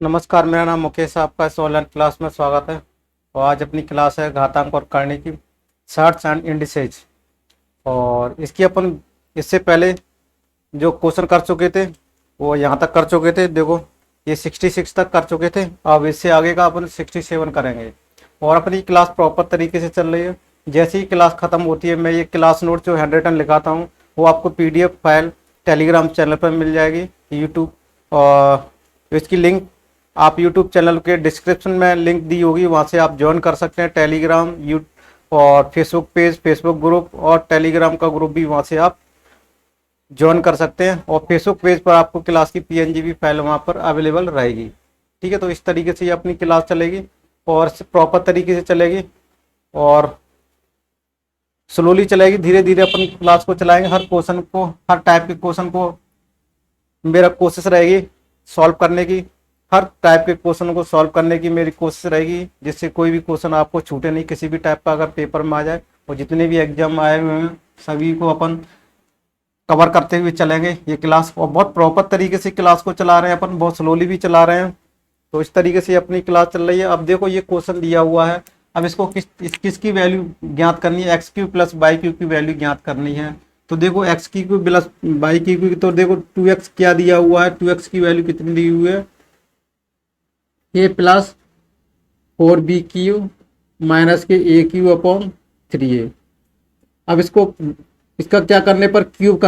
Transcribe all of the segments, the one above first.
नमस्कार, मेरा नाम मुकेश है। आपका इस ऑनलाइन क्लास में स्वागत है। और आज अपनी क्लास है घातांक और करने की शार्ट्स एंड इंडिसेज। और इसकी अपन इससे पहले जो क्वेश्चन कर चुके थे वो यहाँ तक कर चुके थे। देखो, ये 66 तक कर चुके थे। अब इससे आगे का अपन 67 करेंगे। और अपनी क्लास प्रॉपर तरीके से चल रही है। जैसे ही क्लास ख़त्म होती है, मैं ये क्लास नोट जो हैंड रिटन लिखाता हूँ वो आपको पीडीएफ फाइल टेलीग्राम चैनल पर मिल जाएगी, यूट्यूब। और इसकी लिंक आप यूट्यूब चैनल के डिस्क्रिप्शन में लिंक दी होगी, वहाँ से आप ज्वाइन कर सकते हैं। टेलीग्राम और फेसबुक पेज, फेसबुक ग्रुप और टेलीग्राम का ग्रुप भी वहाँ से आप ज्वाइन कर सकते हैं। और फेसबुक पेज पर आपको क्लास की पीएनजी भी फाइल वहाँ पर अवेलेबल रहेगी। ठीक है, तो इस तरीके से ये अपनी क्लास चलेगी और प्रॉपर तरीके से चलेगी और स्लोली चलेगी। धीरे धीरे अपन क्लास को चलाएंगे। हर क्वेश्चन को, हर टाइप के क्वेश्चन को मेरा कोशिश रहेगी सॉल्व करने की। हर टाइप के क्वेश्चन को सॉल्व करने की मेरी कोशिश रहेगी, जिससे कोई भी क्वेश्चन आपको छूटे नहीं। किसी भी टाइप का अगर पेपर में आ जाए, और जितने भी एग्जाम आए हुए हैं सभी को अपन कवर करते हुए चलेंगे ये क्लास। और बहुत प्रॉपर तरीके से क्लास को चला रहे हैं अपन, बहुत स्लोली भी चला रहे हैं। तो इस तरीके से अपनी क्लास चल रही है। अब देखो, ये क्वेश्चन दिया हुआ है। अब इसको किसकी वैल्यू ज्ञात करनी है? X cube plus y cube की वैल्यू ज्ञात करनी है। तो देखो, एक्स की क्यू प्लस वाई की क्यू, तो देखो 2x क्या दिया हुआ है, 2x की वैल्यू कितनी दी हुई है? ए प्लस 4b क्यू माइनस के ए क्यू अपॉन 3a। अब इसको, इसका क्या करने पर, क्यूब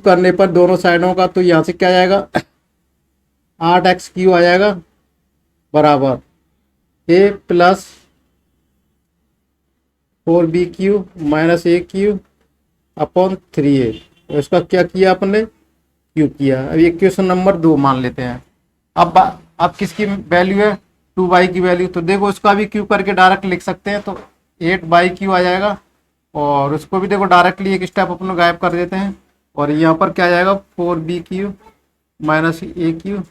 करने पर दोनों साइडों का, तो यहाँ से क्या आएगा 8x क्यू आ जाएगा बराबर ए प्लस 4b क्यू माइनस ए क्यू अपॉन 3a। तो इसका क्या किया आपने, क्यूब किया। अब ये क्वेश्चन नंबर 2 मान लेते हैं। अब किसकी वैल्यू है, 2y की वैल्यू। तो देखो, उसका भी क्यूब करके डायरेक्ट लिख सकते हैं, तो 8y क्यू आ जाएगा। और उसको भी देखो डायरेक्टली एक स्टेप अपन गायब कर देते हैं। और यहाँ पर क्या आ जाएगा, 4b क्यू माइनस ए क्यू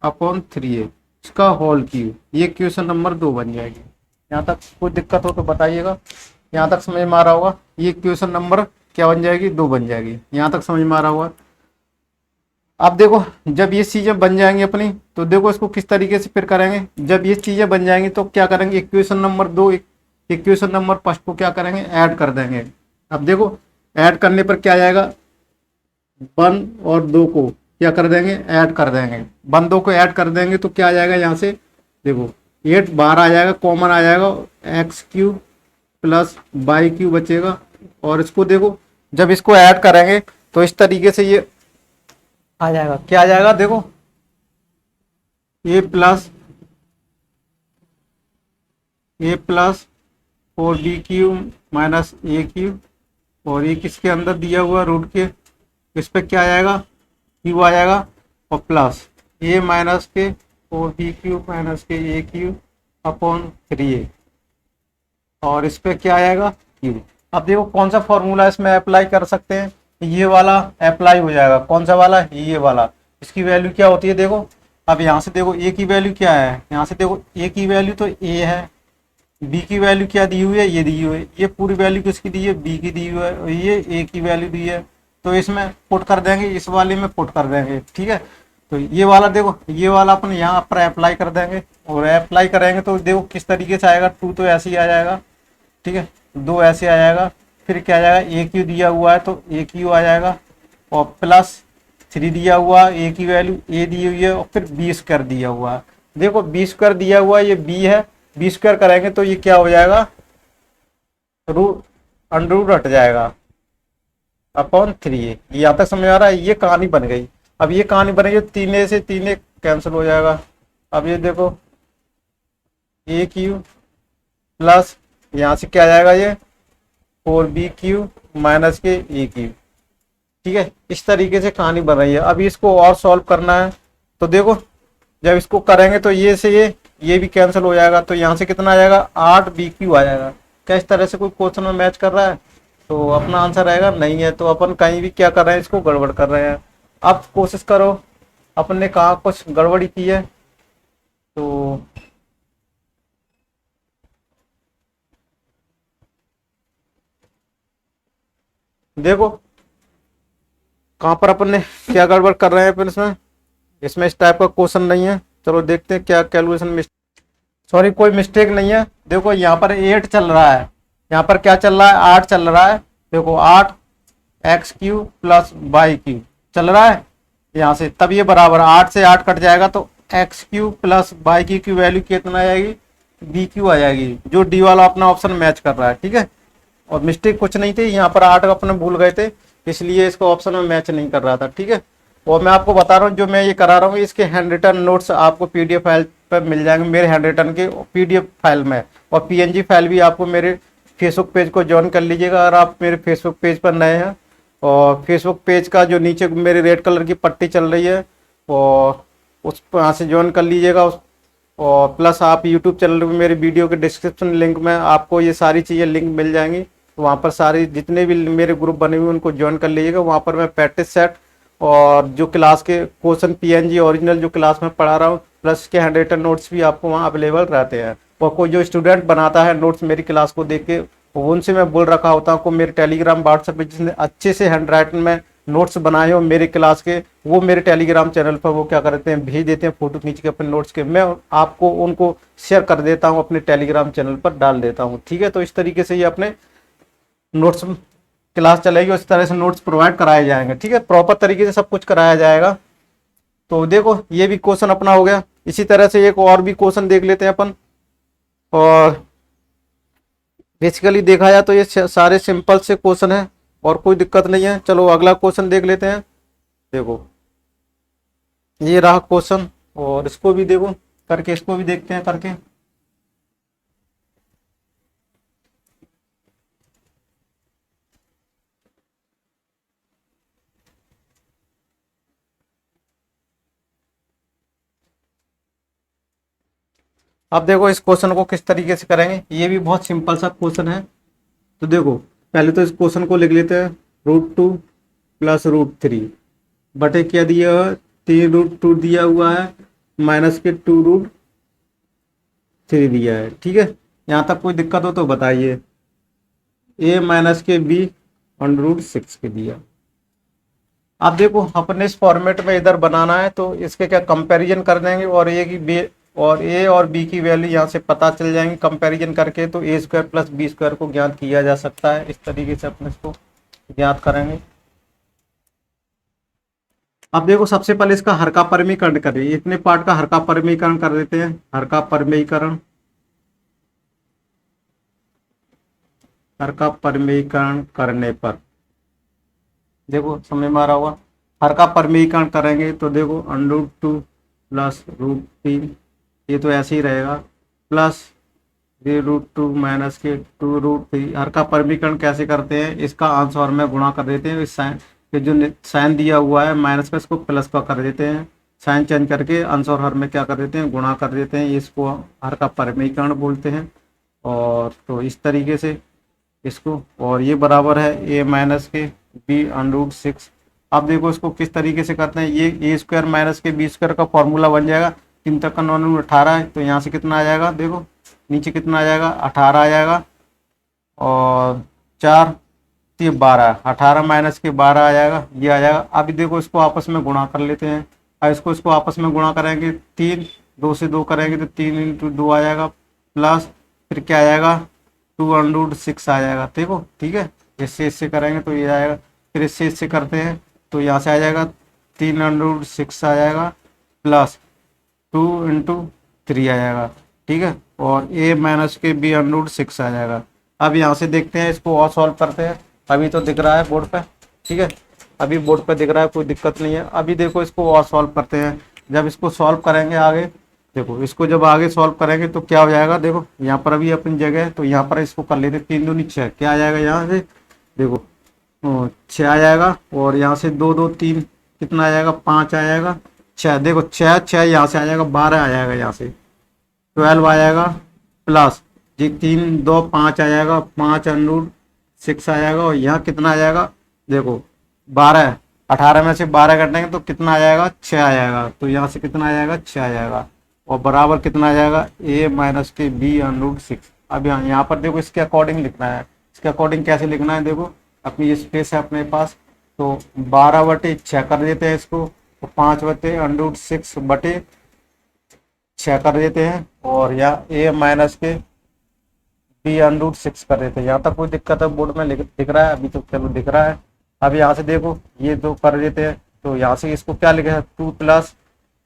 अपॉन 3a, इसका होल क्यू। ये क्वेश्चन नंबर 2 बन जाएगी। यहाँ तक कोई दिक्कत हो तो बताइएगा। यहाँ तक समझ में आ रहा होगा। ये क्वेश्चन नंबर क्या बन जाएगी, 2 बन जाएगी। यहाँ तक समझ में आ रहा होगा। अब देखो, जब ये चीज़ें बन जाएंगी अपनी, तो देखो इसको किस तरीके से फिर करेंगे। जब ये चीज़ें बन जाएंगी तो क्या करेंगे, equation number 2 equation number first को क्या करेंगे, ऐड कर देंगे। अब देखो, ऐड करने पर क्या आएगा, 1 और 2 को क्या कर देंगे, ऐड कर देंगे। 1 2 को ऐड कर देंगे तो क्या आ जाएगा, यहाँ से देखो 8 बाहर आ जाएगा, कॉमन आ जाएगा। X cube plus y cube बचेगा। और इसको देखो, जब इसको ऐड करेंगे तो इस तरीके से ये आ जाएगा। क्या आ जाएगा, देखो ए प्लस 4b क्यू माइनस ए क्यू। और ये किसके अंदर दिया हुआ, रूट के, इस पे क्या आ जाएगा, क्यू आ जाएगा। और प्लस ए माइनस के 4b क्यू माइनस के ए क्यू अपॉन 3a। और इस पे क्या आएगा, क्यू। अब देखो कौन सा फॉर्मूला इसमें अप्लाई कर सकते हैं, ये वाला अप्लाई हो जाएगा। कौन सा वाला, ये वाला। इसकी वैल्यू क्या होती है, देखो। अब यहाँ से देखो ए की वैल्यू क्या है, यहाँ से देखो ए की वैल्यू तो ए है। बी की वैल्यू क्या दी हुई है, ये दी हुई है। ये पूरी वैल्यू किसकी दी है, बी की दी हुई है। और ये ए की वैल्यू दी है। तो इसमें पुट कर देंगे, इस वाले में पुट कर देंगे। ठीक है, तो ये वाला देखो, ये वाला अपन यहाँ पर अप्लाई कर देंगे। और अप्लाई करेंगे तो देखो किस तरीके से आएगा, 2 तो ऐसे ही आ जाएगा। ठीक है, 2 ऐसे आ जाएगा। फिर क्या आ जाएगा, ए क्यू दिया हुआ है तो ए क्यू आ जाएगा। और प्लस 3 दिया हुआ, ए की वैल्यू ए दी हुई है। और फिर बी स्क्वायर दिया हुआ है। देखो बी स्क्वायर दिया हुआ है, ये बी है। बी स्क्वायर करेंगे तो ये क्या हो जाएगा, रूट अंडर रूट हट जाएगा अपॉन 3a। यहाँ तक समझ आ रहा है, ये कहानी बन गई। अब ये कहानी बनेगी, 3a से 3a कैंसिल हो जाएगा। अब ये देखो, ए क्यू प्लस यहाँ से क्या आ जाएगा, ये 4b क्यू माइनस के ए क्यू। ठीक है, इस तरीके से कहानी बन रही है। अभी इसको और सॉल्व करना है। तो देखो, जब इसको करेंगे तो ये से ये भी कैंसिल हो जाएगा। तो यहाँ से कितना आ जाएगा, 8b क्यू आ जाएगा। क्या इस तरह से कोई क्वेश्चन में मैच कर रहा है? तो अपना आंसर आएगा नहीं है। तो अपन कहीं भी क्या कर रहे हैं, इसको गड़बड़ कर रहे हैं। अब कोशिश करो, अपन ने कहा कुछ गड़बड़ी की है तो देखो, कहाँ पर अपन ने क्या गड़बड़ कर रहे हैं अपन इसमें, इसमें इस टाइप का क्वेश्चन नहीं है। चलो देखते हैं क्या कैलकुलेशन में, सॉरी कोई मिस्टेक नहीं है। देखो यहाँ पर 8 चल रहा है, यहाँ पर क्या चल रहा है, 8 चल रहा है। देखो 8 x cube plus y cube चल रहा है यहाँ से, तब ये बराबर 8 से 8 कट जाएगा तो x cube plus y cube की वैल्यू कितना आ जाएगी, बी क्यू आ जाएगी, जो डी वाला अपना ऑप्शन मैच कर रहा है। ठीक है, और मिस्टेक कुछ नहीं थी, यहाँ पर 8 अपने भूल गए थे इसलिए इसको ऑप्शन में मैच नहीं कर रहा था। ठीक है, और मैं आपको बता रहा हूँ जो मैं ये करा रहा हूँ इसके हैंड रिटन नोट्स आपको पीडीएफ फाइल पर मिल जाएंगे, मेरे हैंड रिटन के पीडीएफ फाइल में, और पीएनजी फाइल भी आपको मेरे फेसबुक पेज को ज्वाइन कर लीजिएगा अगर आप मेरे फेसबुक पेज पर नए हैं। और फेसबुक पेज का जो नीचे मेरी रेड कलर की पट्टी चल रही है और उस वहाँ से ज्वाइन कर लीजिएगा और प्लस आप यूट्यूब चैनल पर मेरे वीडियो के डिस्क्रिप्शन लिंक में आपको ये सारी चीज़ें लिंक मिल जाएंगी, तो वहाँ पर सारी जितने भी मेरे ग्रुप बने हुए उनको ज्वाइन कर लीजिएगा। वहाँ पर मैं प्रैक्टिस सेट और जो क्लास के क्वेश्चन पीएनजी ओरिजिनल जो क्लास में पढ़ा रहा हूँ प्लस के हैंड रिटन नोट्स भी आपको वहाँ अवेलेबल रहते हैं। और कोई जो स्टूडेंट बनाता है नोट्स मेरी क्लास को देख के, उनसे मैं बोल रखा होता हूँ को मेरे टेलीग्राम व्हाट्सएप पे जिसने अच्छे से हैंड राइटिंग में नोट्स बनाए हो मेरे क्लास के, वो मेरे टेलीग्राम चैनल पर वो क्या करते हैं भेज देते हैं फोटो खींच के अपने नोट्स के, मैं आपको उनको शेयर कर देता हूँ अपने टेलीग्राम चैनल पर डाल देता हूँ। ठीक है, तो इस तरीके से ये अपने नोट्स क्लास चलेगी, उस तरह से नोट्स प्रोवाइड कराए जाएंगे। ठीक है, प्रॉपर तरीके से सब कुछ कराया जाएगा। तो देखो ये भी क्वेश्चन अपना हो गया, इसी तरह से एक और भी क्वेश्चन देख लेते हैं अपन। और बेसिकली देखा जाए तो ये सारे सिंपल से क्वेश्चन है और कोई दिक्कत नहीं है। चलो अगला क्वेश्चन देख लेते हैं। देखो ये रहा क्वेश्चन और इसको भी देखो करके, इसको भी देखते हैं करके। अब देखो इस क्वेश्चन को किस तरीके से करेंगे, ये भी बहुत सिंपल सा क्वेश्चन है। तो देखो पहले तो इस क्वेश्चन को लिख लेते हैं, √2 प्लस √3 बटे क्या दिया हुआ है, 3√2 दिया हुआ है माइनस के 2√3 दिया है। ठीक है, यहाँ तक कोई दिक्कत हो तो बताइए। a माइनस के b √6 के दिया। अब देखो अपने इस फॉर्मेट में इधर बनाना है तो इसके क्या कंपैरिजन कर देंगे और ए और बी की वैल्यू यहाँ से पता चल जाएंगी कंपैरिजन करके, तो a² प्लस b² को ज्ञात किया जा सकता है। इस तरीके से अपने इसको ज्ञात करेंगे। अब देखो सबसे पहले इसका हर का परिमीकरण करें, इतने पार्ट का हर का परिमीकरण कर देते हैं। हर का परिमीकरण करने पर देखो समझ में आ रहा होगा, हर का परिमीकरण करेंगे तो देखो √2 प्लस √3 ये तो ऐसे ही रहेगा, प्लस √2 माइनस के 2√3। हर का परिमीकरण कैसे करते हैं, इसका आंसर में गुणा कर देते हैं, इस साइन के जो साइन दिया हुआ है माइनस का इसको प्लस का कर देते हैं, साइन चेंज करके आंसर हर में क्या कर देते हैं, गुणा कर देते हैं। इसको हर का परिमीकरण बोलते हैं। और तो इस तरीके से इसको, और ये बराबर है a माइनस के b √6। अब देखो इसको किस तरीके से करते हैं, ये a² माइनस के b² का फॉर्मूला बन जाएगा। 3 तक का 9 18 है तो यहाँ से कितना आ जाएगा, देखो नीचे कितना आ जाएगा 18 आ जाएगा, और 4 तो 12, 18 माइनस के 12 आ जाएगा, ये आ जाएगा। अभी देखो इसको आपस में गुणा कर लेते हैं। अब इसको आपस में गुणा करेंगे, 3 2 से 2 करेंगे तो 3 × 2 आ जाएगा, प्लस फिर क्या आ जाएगा 2√6 आ जाएगा। देखो ठीक है, इससे करेंगे तो ये आएगा, फिर इससे करते हैं तो यहाँ से आ जाएगा 3√6 आ जाएगा, प्लस 2 × 3 आ जाएगा। ठीक है, और a माइनस के b √6 आ जाएगा। अब यहाँ से देखते हैं, इसको और सॉल्व करते हैं। अभी तो दिख रहा है बोर्ड पे, ठीक है, अभी बोर्ड पे दिख रहा है, कोई दिक्कत नहीं है। अभी देखो इसको और सॉल्व करते हैं। जब इसको सॉल्व करेंगे आगे, देखो इसको जब आगे सॉल्व करेंगे तो क्या हो जाएगा, देखो यहाँ पर अभी अपनी जगह है तो यहाँ पर इसको कर लेते, 3 दूनी 6, क्या आ जाएगा यहाँ से, देखो 6 आ जाएगा, और यहाँ से 2 2 3 कितना आ जाएगा, 5 आ जाएगा, 6 देखो 6 यहाँ से आ जाएगा, 12 आ जाएगा, यहाँ से 12 आ जाएगा, प्लस जी 3 2 5 आ जाएगा, 5 √6 आ जाएगा, और यहाँ कितना आ जाएगा, देखो 12, 18 में से 12 कटेंगे तो कितना आ जाएगा, 6 आ जाएगा, तो यहाँ से कितना आ जाएगा, 6 आ जाएगा, और बराबर कितना आ जाएगा, a माइनस के b √6। अब यहाँ पर देखो इसके अकॉर्डिंग लिखना है। इसके अकॉर्डिंग कैसे लिखना है, देखो अपनी स्पेस है अपने पास, तो 12/6 कर देते हैं इसको, तो 5/√6/6 कर देते हैं, और या a माइनस के b√6 कर देते हैं। यहाँ तक कोई दिक्कत है? बोर्ड में दिख रहा है अभी? तो चलो दिख रहा है। अब यहाँ से देखो ये दो कर देते हैं, तो यहाँ से इसको क्या लिखे, 2 +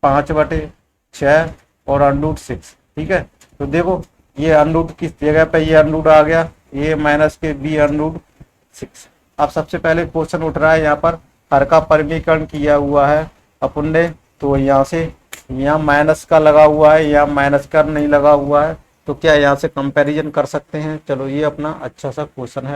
5/6 और √6। ठीक है, तो देखो ये अनरूट किस जगह पे, ये अनरूट आ गया, a माइनस के b√6। अब सबसे पहले क्वेश्चन उठ रहा है यहाँ पर, हर का परिमीकरण किया हुआ है अपन ने, तो यहाँ से यहाँ माइनस का लगा हुआ है, यहाँ माइनस का नहीं लगा हुआ है, तो क्या यहाँ से कंपैरिजन कर सकते हैं। चलो ये अपना अच्छा सा क्वेश्चन है।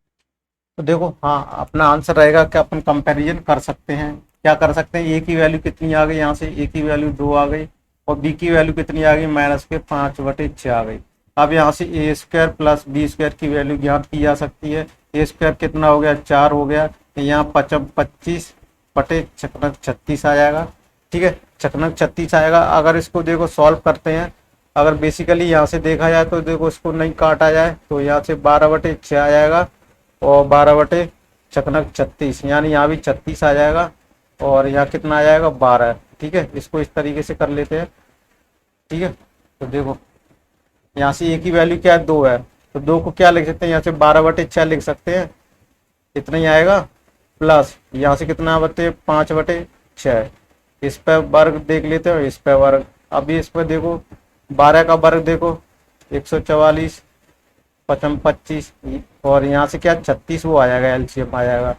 तो देखो हाँ, अपना आंसर रहेगा कि अपन कंपैरिजन कर सकते हैं। क्या कर सकते हैं, ए की वैल्यू कितनी आ गई, यहाँ से ए की वैल्यू 2 आ गई, और बी की वैल्यू कितनी आ गई, माइनस के 5/6 आ गई। अब यहाँ से a² + b² की वैल्यू ज्ञात की जा सकती है। a² कितना हो गया, 4 हो गया, यहाँ 25/36 आ जाएगा। ठीक है, 36 आएगा। अगर इसको देखो सॉल्व करते हैं, अगर बेसिकली यहाँ से देखा जाए तो देखो इसको नहीं काटा जाए तो यहाँ से 12/6 आ जाएगा, और 12/36 यानी यहाँ भी 36 आ जाएगा, और यहाँ कितना आ जाएगा, 12। ठीक है, इसको इस तरीके से कर लेते हैं। ठीक है, तो देखो यहाँ से ए की वैल्यू क्या है, 2 है, तो 2 को क्या लिख सकते हैं, यहाँ से 12/6 लिख सकते हैं, इतना ही आएगा, प्लस यहाँ से कितना बते 5/6, इस पर वर्ग देख लेते हो, इस पर वर्ग। अभी इस पर देखो 12 का वर्ग देखो 144, 25, और यहाँ से क्या 36 वो आ जाएगा, एलसीएम आ जाएगा।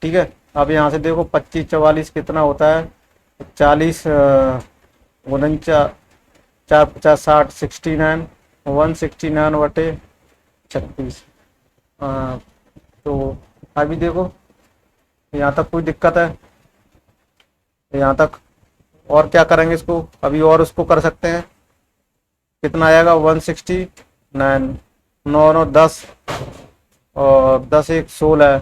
ठीक है, अब यहाँ से देखो 25 44 कितना होता है, 40 49 4 50 60 69 169/36। तो अभी देखो यहाँ तक कोई दिक्कत है, यहाँ तक और क्या करेंगे इसको, अभी और उसको कर सकते हैं। कितना आएगा, 169, 9 9 10, और 10 1 16।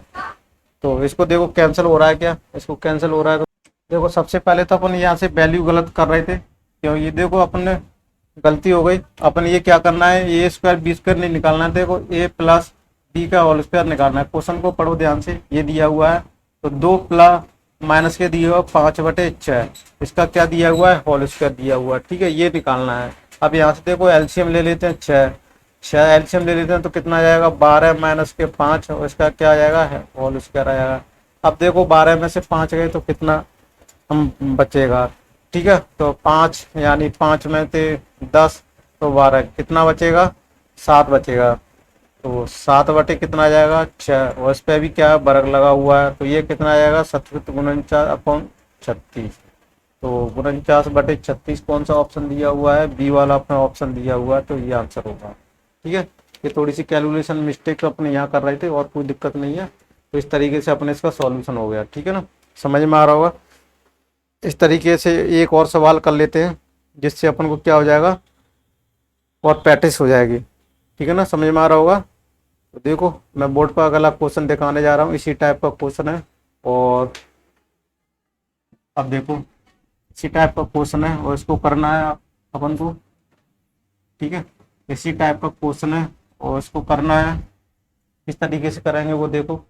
तो इसको देखो कैंसिल हो रहा है क्या, इसको कैंसिल हो रहा है। तो देखो सबसे पहले तो अपन यहाँ से वैल्यू गलत कर रहे थे, क्यों, ये देखो अपन ने गलती हो गई। अपन ये क्या करना है, a² b² नहीं निकालना है, देखो a + b का होल स्क्वायर निकालना है। क्वेश्चन को पढ़ो ध्यान से, ये दिया हुआ है, तो 2 + माइनस के दिया हुआ 5/6, इसका क्या दिया हुआ है, होल स्क्वायर दिया हुआ है। ठीक है, ये निकालना है। अब यहाँ से देखो एलसीएम ले लेते हैं, 6 एलसीएम ले लेते हैं, तो कितना आ जाएगा, 12 माइनस के 5, और इसका क्या आ जाएगा, है होल स्क्वायर आ जाएगा। अब देखो 12 में से 5 गए तो कितना हम बचेगा। ठीक है, तो 5 यानी 5 में से 10, तो 12, कितना बचेगा, 7 बचेगा। तो 7 कितना आ जाएगा, 6, और इस पर भी क्या है, वर्ग लगा हुआ है, तो ये कितना आ जाएगा, 47/36। तो 49/36 कौन सा ऑप्शन दिया हुआ है, बी वाला अपना ऑप्शन दिया हुआ है, तो ये आंसर होगा। ठीक है, ये थोड़ी सी कैलकुलेशन मिस्टेक अपने यहाँ कर रहे थे, और कोई दिक्कत नहीं है। तो इस तरीके से अपने इसका सॉल्यूशन हो गया। ठीक है ना, समझ में आ रहा होगा। इस तरीके से एक और सवाल कर लेते हैं, जिससे अपन को क्या हो जाएगा, और प्रैक्टिस हो जाएगी। ठीक है ना, समझ में आ रहा होगा। तो देखो मैं बोर्ड पर अगला क्वेश्चन दिखाने जा रहा हूँ, इसी टाइप का क्वेश्चन है, और अब देखो इसी टाइप का क्वेश्चन है, और इसको करना है अपन को। ठीक है, इसी टाइप का क्वेश्चन है, और इसको करना है, किस तरीके से करेंगे वो देखो।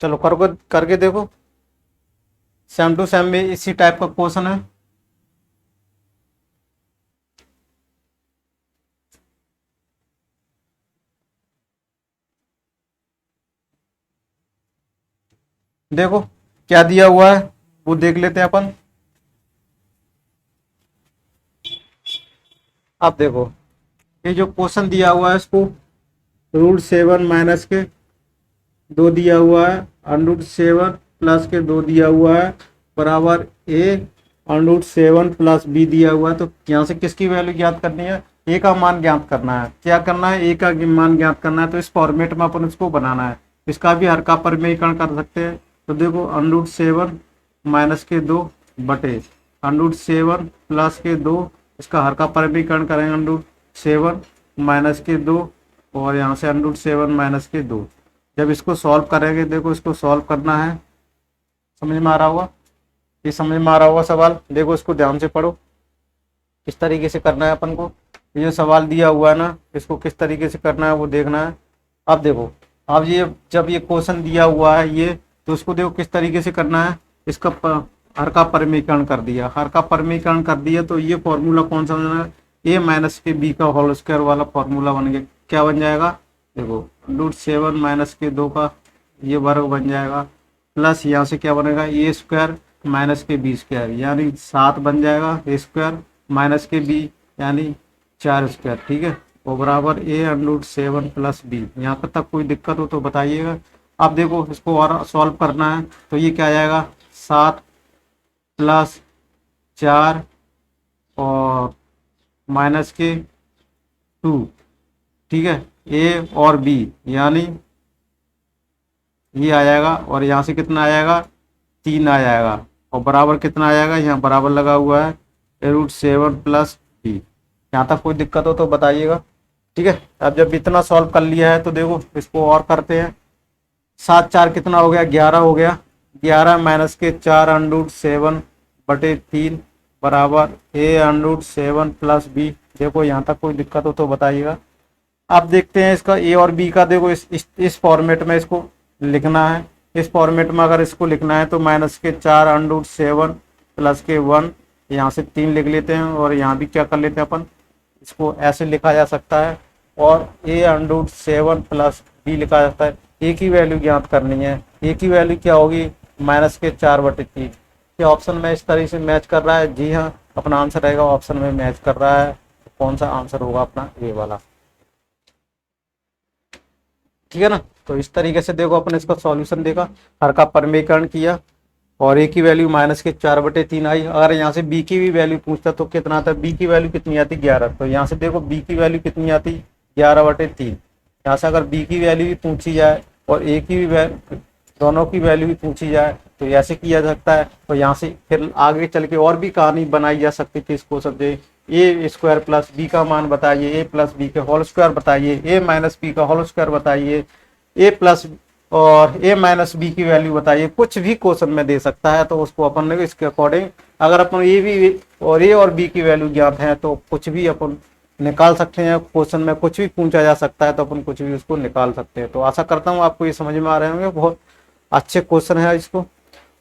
चलो करके देखो, सेम टू सेम में इसी टाइप का क्वेश्चन है। देखो क्या दिया हुआ है वो देख लेते हैं अपन। अब देखो ये जो क्वेश्चन दिया हुआ है, इसको √7 माइनस के 2 दिया हुआ है, √7 प्लस के 2 दिया हुआ है, बराबर a, √7 प्लस b दिया हुआ है। तो यहाँ से किसकी वैल्यू ज्ञात करनी है, a का मान ज्ञात करना है। क्या करना है, a का मान ज्ञात करना है, तो इस फॉर्मेट में अपन इसको बनाना है। इसका भी हर का परिमेयकरण कर सकते हैं। तो देखो √7 माइनस के 2 बटे √7 प्लस के 2, इसका हर का परिमेयकरण करेंगे, √7 माइनस के 2 और यहाँ से √7 माइनस के 2। जब इसको सॉल्व करेंगे, देखो इसको सॉल्व करना है, समझ में आ रहा होगा, ये समझ में आ रहा होगा सवाल। देखो इसको ध्यान से पढ़ो, किस तरीके से करना है अपन को। ये जो सवाल दिया हुआ है ना, इसको किस तरीके से करना है वो देखना है। अब देखो, अब ये जब ये क्वेश्चन दिया हुआ है ये, तो उसको देखो किस तरीके से करना है। इसका हर का परिमीकरण कर दिया, हर का परिमीकरण कर दिया, तो ये फॉर्मूला कौन सा बना है, a माइनस के b का होल स्क्वायर वाला फॉर्मूला बन गया। क्या बन जाएगा, देखो √7 माइनस के 2 का ये वर्ग बन जाएगा, प्लस यहाँ से क्या बनेगा, a स्क्वायर माइनस के b स्क्वायर, यानी 7 बन जाएगा, a स्क्वायर माइनस के b यानी 4 स्क्वायर, ठीक है, और बराबर a√7 प्लस b। यहाँ पर तक कोई दिक्कत हो तो बताइएगा। अब देखो इसको और सॉल्व करना है, तो ये क्या आ जाएगा, 7 प्लस 4 और माइनस के 2, ठीक है, ए और बी, यानी ये आ जाएगा, और यहाँ से कितना आ जाएगा, 3 आ जाएगा, और बराबर कितना आ जाएगा, यहाँ बराबर लगा हुआ है √7 प्लस बी। यहाँ तक कोई दिक्कत हो तो बताइएगा, ठीक है। अब जब इतना सॉल्व कर लिया है तो देखो इसको और करते हैं। 7 4 कितना हो गया, 11 हो गया, 11 माइनस के 4 √7 बटे 3 बराबर a√7 प्लस बी। देखो यहाँ तक कोई दिक्कत हो तो बताइएगा। अब देखते हैं इसका ए और बी का, देखो इस फॉर्मेट में इसको लिखना है। इस फॉर्मेट में अगर इसको लिखना है तो माइनस के 4 √7 प्लस के 1, यहाँ से 3 लिख लेते हैं, और यहाँ भी क्या कर लेते हैं अपन, इसको ऐसे लिखा जा सकता है, और a√7 प्लस बी लिखा जाता है। ए की वैल्यू ज्ञात करनी है, ए की वैल्यू क्या होगी, माइनस के 4 बटे 3। ये ऑप्शन में इस तरीके से मैच कर रहा है, जी हाँ, अपना आंसर रहेगा ऑप्शन में मैच कर रहा है। कौन सा आंसर होगा अपना, ए वाला, ठीक है ना। तो इस तरीके से देखो अपन इसका सॉल्यूशन देखा, हर का परिमीकरण किया, और ए की वैल्यू माइनस के 4 बटे 3 आई। अगर यहाँ से बी की भी वैल्यू पूछता तो कितना आता, बी की वैल्यू कितनी आती, 11। तो यहाँ से देखो बी की वैल्यू कितनी आती, 11 बटे 3। यहाँ से अगर बी की वैल्यू भी पूछी जाए और ए की भी दोनों की वैल्यू भी पूछी जाए तो ऐसे किया जा सकता है। तो यहाँ से फिर आगे चल के और भी कहानी बनाई जा सकती थी इसको समझे, ए स्क्वायर प्लस बी का मान बताइए, ए प्लस बी के होल स्क्वायर बताइए, ए माइनस बी का होल स्क्वायर बताइए, ए प्लस और ए माइनस बी की वैल्यू बताइए। कुछ भी क्वेश्चन में दे सकता है, तो उसको अपन ने इसके अकॉर्डिंग, अगर अपन ए भी और ए और बी की वैल्यू ज्ञात है तो कुछ भी अपन निकाल सकते हैं। क्वेश्चन में कुछ भी पूछा जा सकता है तो अपन कुछ भी उसको निकाल सकते हैं। तो आशा करता हूँ आपको ये समझ में आ रहे होंगे, बहुत अच्छे क्वेश्चन है इसको।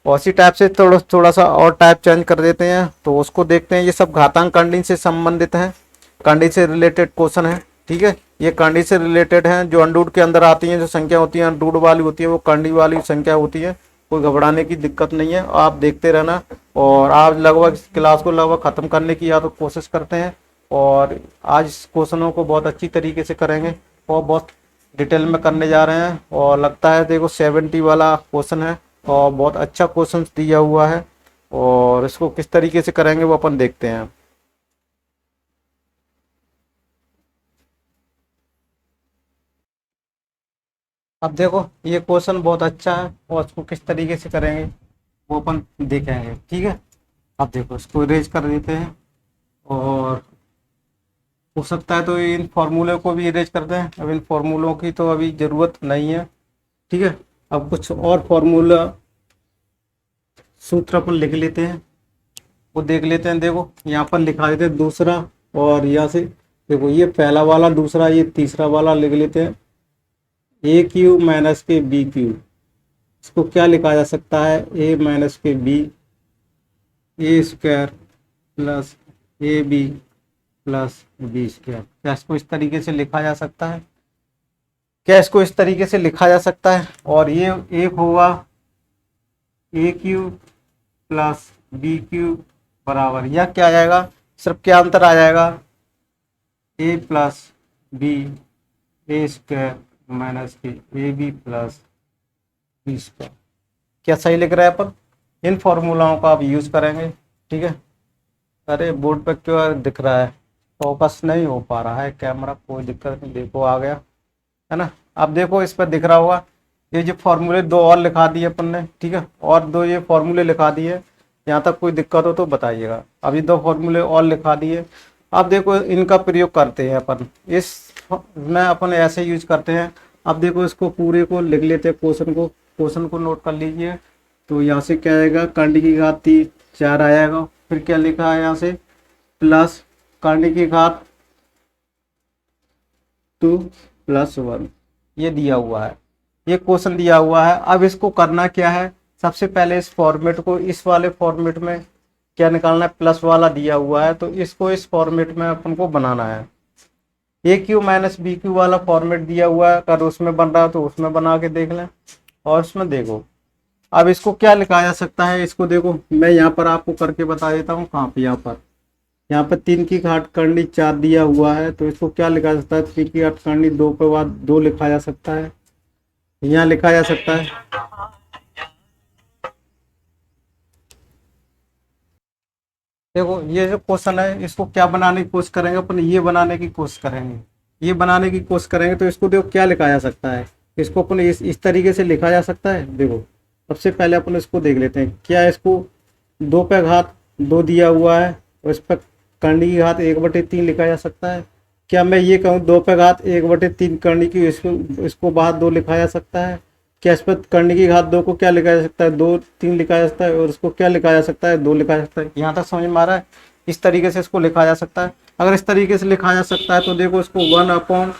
और इसी टाइप से थोड़ा सा और टाइप चेंज कर देते हैं, तो उसको देखते हैं। ये सब घातांक कंडी से संबंधित है, कंडी से रिलेटेड क्वेश्चन है, ठीक है। ये कंडी से रिलेटेड हैं, जो अंडूड के अंदर आती हैं, जो संख्या होती है अंडूड वाली होती है, वो कंडी वाली संख्या होती है। कोई घबराने की दिक्कत नहीं है, आप देखते रहना। और आज लगभग क्लास को लगभग ख़त्म करने की या तो कोशिश करते हैं, और आज इस क्वेश्चनों को बहुत अच्छी तरीके से करेंगे और बहुत डिटेल में करने जा रहे हैं। और लगता है देखो 70 वाला क्वेश्चन है और बहुत अच्छा क्वेश्चन दिया हुआ है, और इसको किस तरीके से करेंगे वो अपन देखते हैं। अब देखो ये क्वेश्चन बहुत अच्छा है, और इसको किस तरीके से करेंगे वो अपन देखेंगे, ठीक है। अब देखो इसको इरेज कर देते हैं, और हो सकता है तो इन फॉर्मूले को भी इरेज कर दें। अब इन फॉर्मूलों की तो अभी ज़रूरत नहीं है, ठीक है। अब कुछ और फॉर्मूला सूत्र अपन लिख लेते हैं, वो देख लेते हैं। देखो यहाँ पर लिखा देते हैं दूसरा, और यहाँ से देखो ये पहला वाला, दूसरा, ये तीसरा वाला लिख लेते हैं। ए क्यूब माइनस के बी क्यूब, इसको क्या लिखा जा सकता है, ए माइनस के b, a square plus a b plus b square. क्या इसको इस तरीके से लिखा जा सकता है, क्या इसको इस तरीके से लिखा जा सकता है। और ये एक होगा ए क्यूब प्लस बी क्यूब बराबर, या क्या आ जाएगा, सिर्फ क्या अंतर आ जाएगा, a plus b a square minus के a b plus b square. क्या सही लिख रहा है अपन, इन फॉर्मूलाओं का आप यूज़ करेंगे, ठीक है। अरे बोर्ड पर क्यों दिख रहा है, फोकस नहीं हो पा रहा है कैमरा, कोई दिक्कत नहीं, देखो आ गया है ना। अब देखो इस पर दिख रहा होगा, ये जो फॉर्मूले दो और लिखा दिए अपन ने, ठीक है, और दो ये फॉर्मूले लिखा दिए। यहाँ तक कोई दिक्कत हो तो बताइएगा। अभी दो फॉर्मूले और लिखा दिए, अब देखो इनका प्रयोग करते हैं अपन, इस में अपन ऐसे यूज करते हैं। अब देखो इसको पूरे को लिख लेते हैं, क्वेश्चन को नोट कर लीजिए। तो यहाँ से क्या आएगा, करंडी की घात 4 आएगा। फिर क्या लिखा है यहाँ से, प्लस करंडी की घात 2 + 1, ये दिया हुआ है, ये क्वेश्चन दिया हुआ है। अब इसको करना क्या है, सबसे पहले इस फॉर्मेट को, इस वाले फॉर्मेट में क्या निकालना है, प्लस वाला दिया हुआ है, तो इसको इस फॉर्मेट में अपन को बनाना है। ए क्यू माइनस बी क्यू वाला फॉर्मेट दिया हुआ है, अगर उसमें बन रहा है तो उसमें बना के देख लें। और उसमें देखो अब इसको क्या लिखा जा सकता है, इसको देखो मैं यहाँ पर आपको करके बता देता हूँ। कहाँ पे, यहाँ पर 3 की घात करनी 4 दिया हुआ है, तो इसको क्या लिखा जा सकता है, 3 की घात करनी 2 के बाद 2 लिखा जा सकता है, यहाँ लिखा जा सकता है। देखो ये जो क्वेश्चन है, इसको क्या बनाने की कोशिश करेंगे अपन, ये बनाने की कोशिश करेंगे, ये बनाने की कोशिश करेंगे। तो इसको देखो क्या लिखा जा सकता है, इसको अपन इस तरीके से लिखा जा सकता है। देखो सबसे पहले अपन इसको देख लेते हैं, क्या इसको 2 पे घात 2 दिया हुआ है, और इस पर करनी की घात 1/3 लिखा जा सकता है। क्या मैं ये कहूँ 2 पे घात 1/3 करनी की, इसको बाहर 2 लिखा जा सकता है। क्या इस पर करनी की घात 2 को क्या लिखा जा सकता है, 2 3 लिखा जा सकता है, और इसको क्या लिखा जा सकता है, 2 लिखा जा सकता है। यहाँ तक समझ में आ रहा है, इस तरीके से इसको लिखा जा सकता है। अगर इस तरीके से लिखा जा सकता है तो देखो इसको 1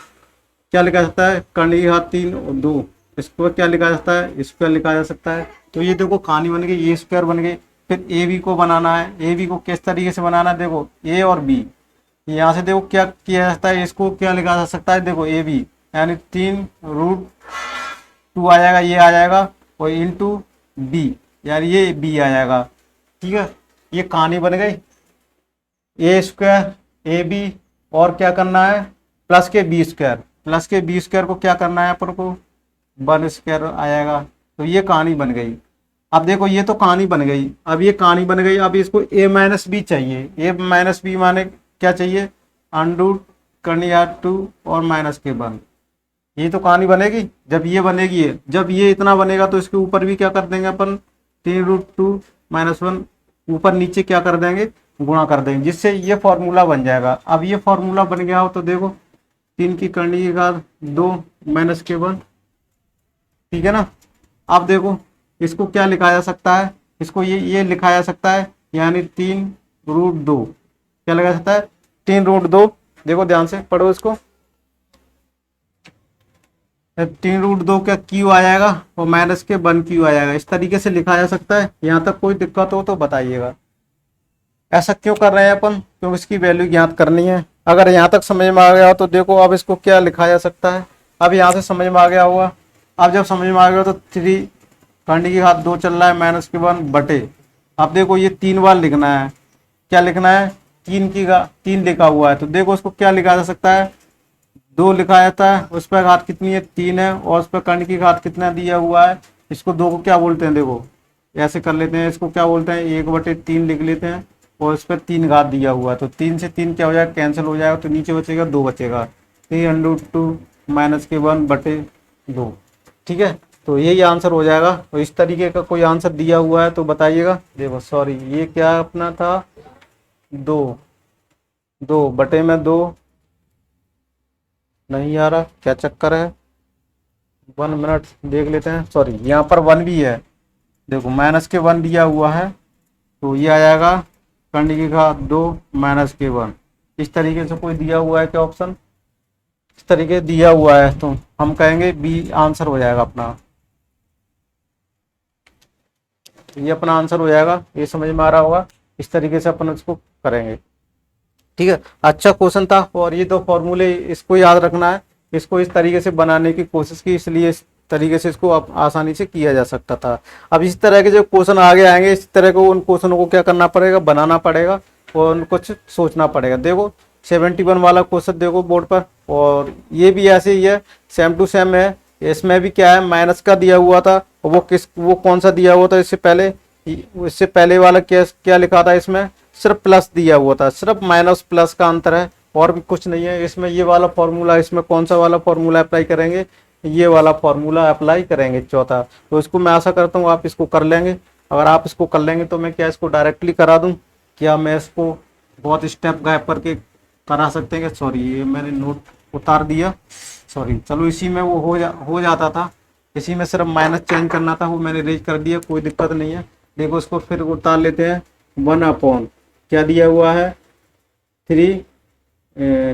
क्या लिखा जा सकता है, करनी की घात 3 और 2, इसको क्या लिखा जा सकता है, स्क्वायर लिखा जा सकता है। तो ये देखो कहानी बन गई, ये स्क्वायर बन गई। फिर ए बी को बनाना है, ए बी को किस तरीके से बनाना है, देखो ए और बी, यहाँ से देखो क्या किया जा सकता है, इसको क्या लिखा जा सकता है, देखो ए बी यानी 3√2 आ जाएगा, ये आ जाएगा, और इंटू बी यानी ये बी आ जाएगा। ठीक है, ये कहानी बन गई, ए स्क्वायर ए बी, और क्या करना है, प्लस के बी स्क्वायर, प्लस के बी स्क्वायर को क्या करना है अपन को, 1 स्क्वायर आएगा। तो ये कहानी बन गई। अब देखो ये तो कहानी बन गई, अब ये कहानी बन गई, अब इसको a माइनस बी चाहिए। a माइनस बी माने क्या चाहिए, अंडरूट करनी 2 और माइनस के 1, ये तो कहानी बनेगी। जब ये बनेगी, जब ये इतना बनेगा तो इसके ऊपर भी क्या कर देंगे अपन, 3√2 - 1 ऊपर नीचे क्या कर देंगे, गुणा कर देंगे, जिससे ये फॉर्मूला बन जाएगा। अब ये फॉर्मूला बन गया हो तो देखो 3 की करनी की घात 2 माइनस के 1, ठीक है ना। अब देखो इसको क्या लिखा जा सकता है, इसको ये लिखा जा सकता है, यानी 3√2 क्या लिखा जा सकता है, 3√2। देखो ध्यान से पढ़ो इसको, 3√2 का क्यू आ जाएगा और माइनस के 1 क्यू आ जाएगा। इस तरीके से लिखा जा सकता है। यहाँ तक कोई दिक्कत हो तो बताइएगा। ऐसा क्यों कर रहे हैं अपन, क्योंकि इसकी वैल्यू ज्ञात करनी है। अगर यहाँ तक समझ में आ गया तो देखो अब इसको क्या लिखा जा सकता है। अब यहाँ से समझ में आ गया होगा। अब जब समझ में आ गया तो 3 करनी की घात 2 चल रहा है माइनस के 1 बटे, अब देखो ये 3 बार लिखना है। क्या लिखना है, 3 लिखा हुआ है, तो देखो उसको क्या लिखा जा सकता है, 2 लिखा जाता है, उस पर घात कितनी है, 3 है, और उस पर कर्ण की घात कितना दिया हुआ है। इसको 2 को क्या बोलते हैं, देखो ऐसे कर लेते हैं, इसको क्या बोलते हैं, 1/3 लिख लेते हैं, और इस पर 3 घात दिया हुआ है, तो 3 से 3 क्या हो जाएगा, कैंसिल हो जाएगा, तो नीचे बचेगा 2 बचेगा, 3√2 माइनस के 1 बटे 2। ठीक है, तो यही आंसर हो जाएगा। तो इस तरीके का कोई आंसर दिया हुआ है तो बताइएगा। देखो सॉरी, ये क्या अपना था, 2 बटे में 2 नहीं आ रहा, क्या चक्कर है, 1 मिनट देख लेते हैं। सॉरी, यहाँ पर 1 भी है, देखो माइनस के 1 दिया हुआ है, तो ये आ जाएगा कर्ण की घात 2 माइनस के 1। इस तरीके से कोई दिया हुआ है क्या ऑप्शन, इस तरीके दिया हुआ है, तो हम कहेंगे बी आंसर हो जाएगा अपना, ये अपना आंसर हो जाएगा। ये समझ में आ रहा होगा, इस तरीके से अपन इसको करेंगे। ठीक है, अच्छा क्वेश्चन था। और ये 2 फॉर्मूले इसको याद रखना है, इसको इस तरीके से बनाने की कोशिश की, इसलिए इस तरीके से इसको आसानी से किया जा सकता था। अब इस तरह के जो क्वेश्चन आगे आएंगे, इस तरह को उन क्वेश्चनों को क्या करना पड़ेगा, बनाना पड़ेगा और कुछ सोचना पड़ेगा। देखो 71 वाला क्वेश्चन देखो बोर्ड पर, और ये भी ऐसे ही है, सेम टू सेम है। इसमें भी क्या है, माइनस का दिया हुआ था, और वो कौन सा दिया हुआ था, इससे पहले वाला क्या लिखा था, इसमें सिर्फ प्लस दिया हुआ था, सिर्फ माइनस प्लस का अंतर है, और भी कुछ नहीं है। इसमें ये वाला फॉर्मूला, इसमें कौन सा वाला फॉर्मूला अप्लाई करेंगे, ये वाला फॉर्मूला अप्लाई करेंगे चौथा। तो इसको मैं आशा करता हूँ आप इसको कर लेंगे। अगर आप इसको कर लेंगे तो मैं क्या इसको डायरेक्टली करा दूँ, क्या मैं इसको बहुत स्टेप गैप करके करा सकते हैं कि सॉरी ये मैंने नोट उतार दिया, सॉरी। चलो इसी में वो हो जाता था, इसी में सिर्फ माइनस चेंज करना था, वो मैंने रेज कर दिया, कोई दिक्कत नहीं है। देखो इसको फिर उतार लेते हैं। 1/, क्या दिया हुआ है 3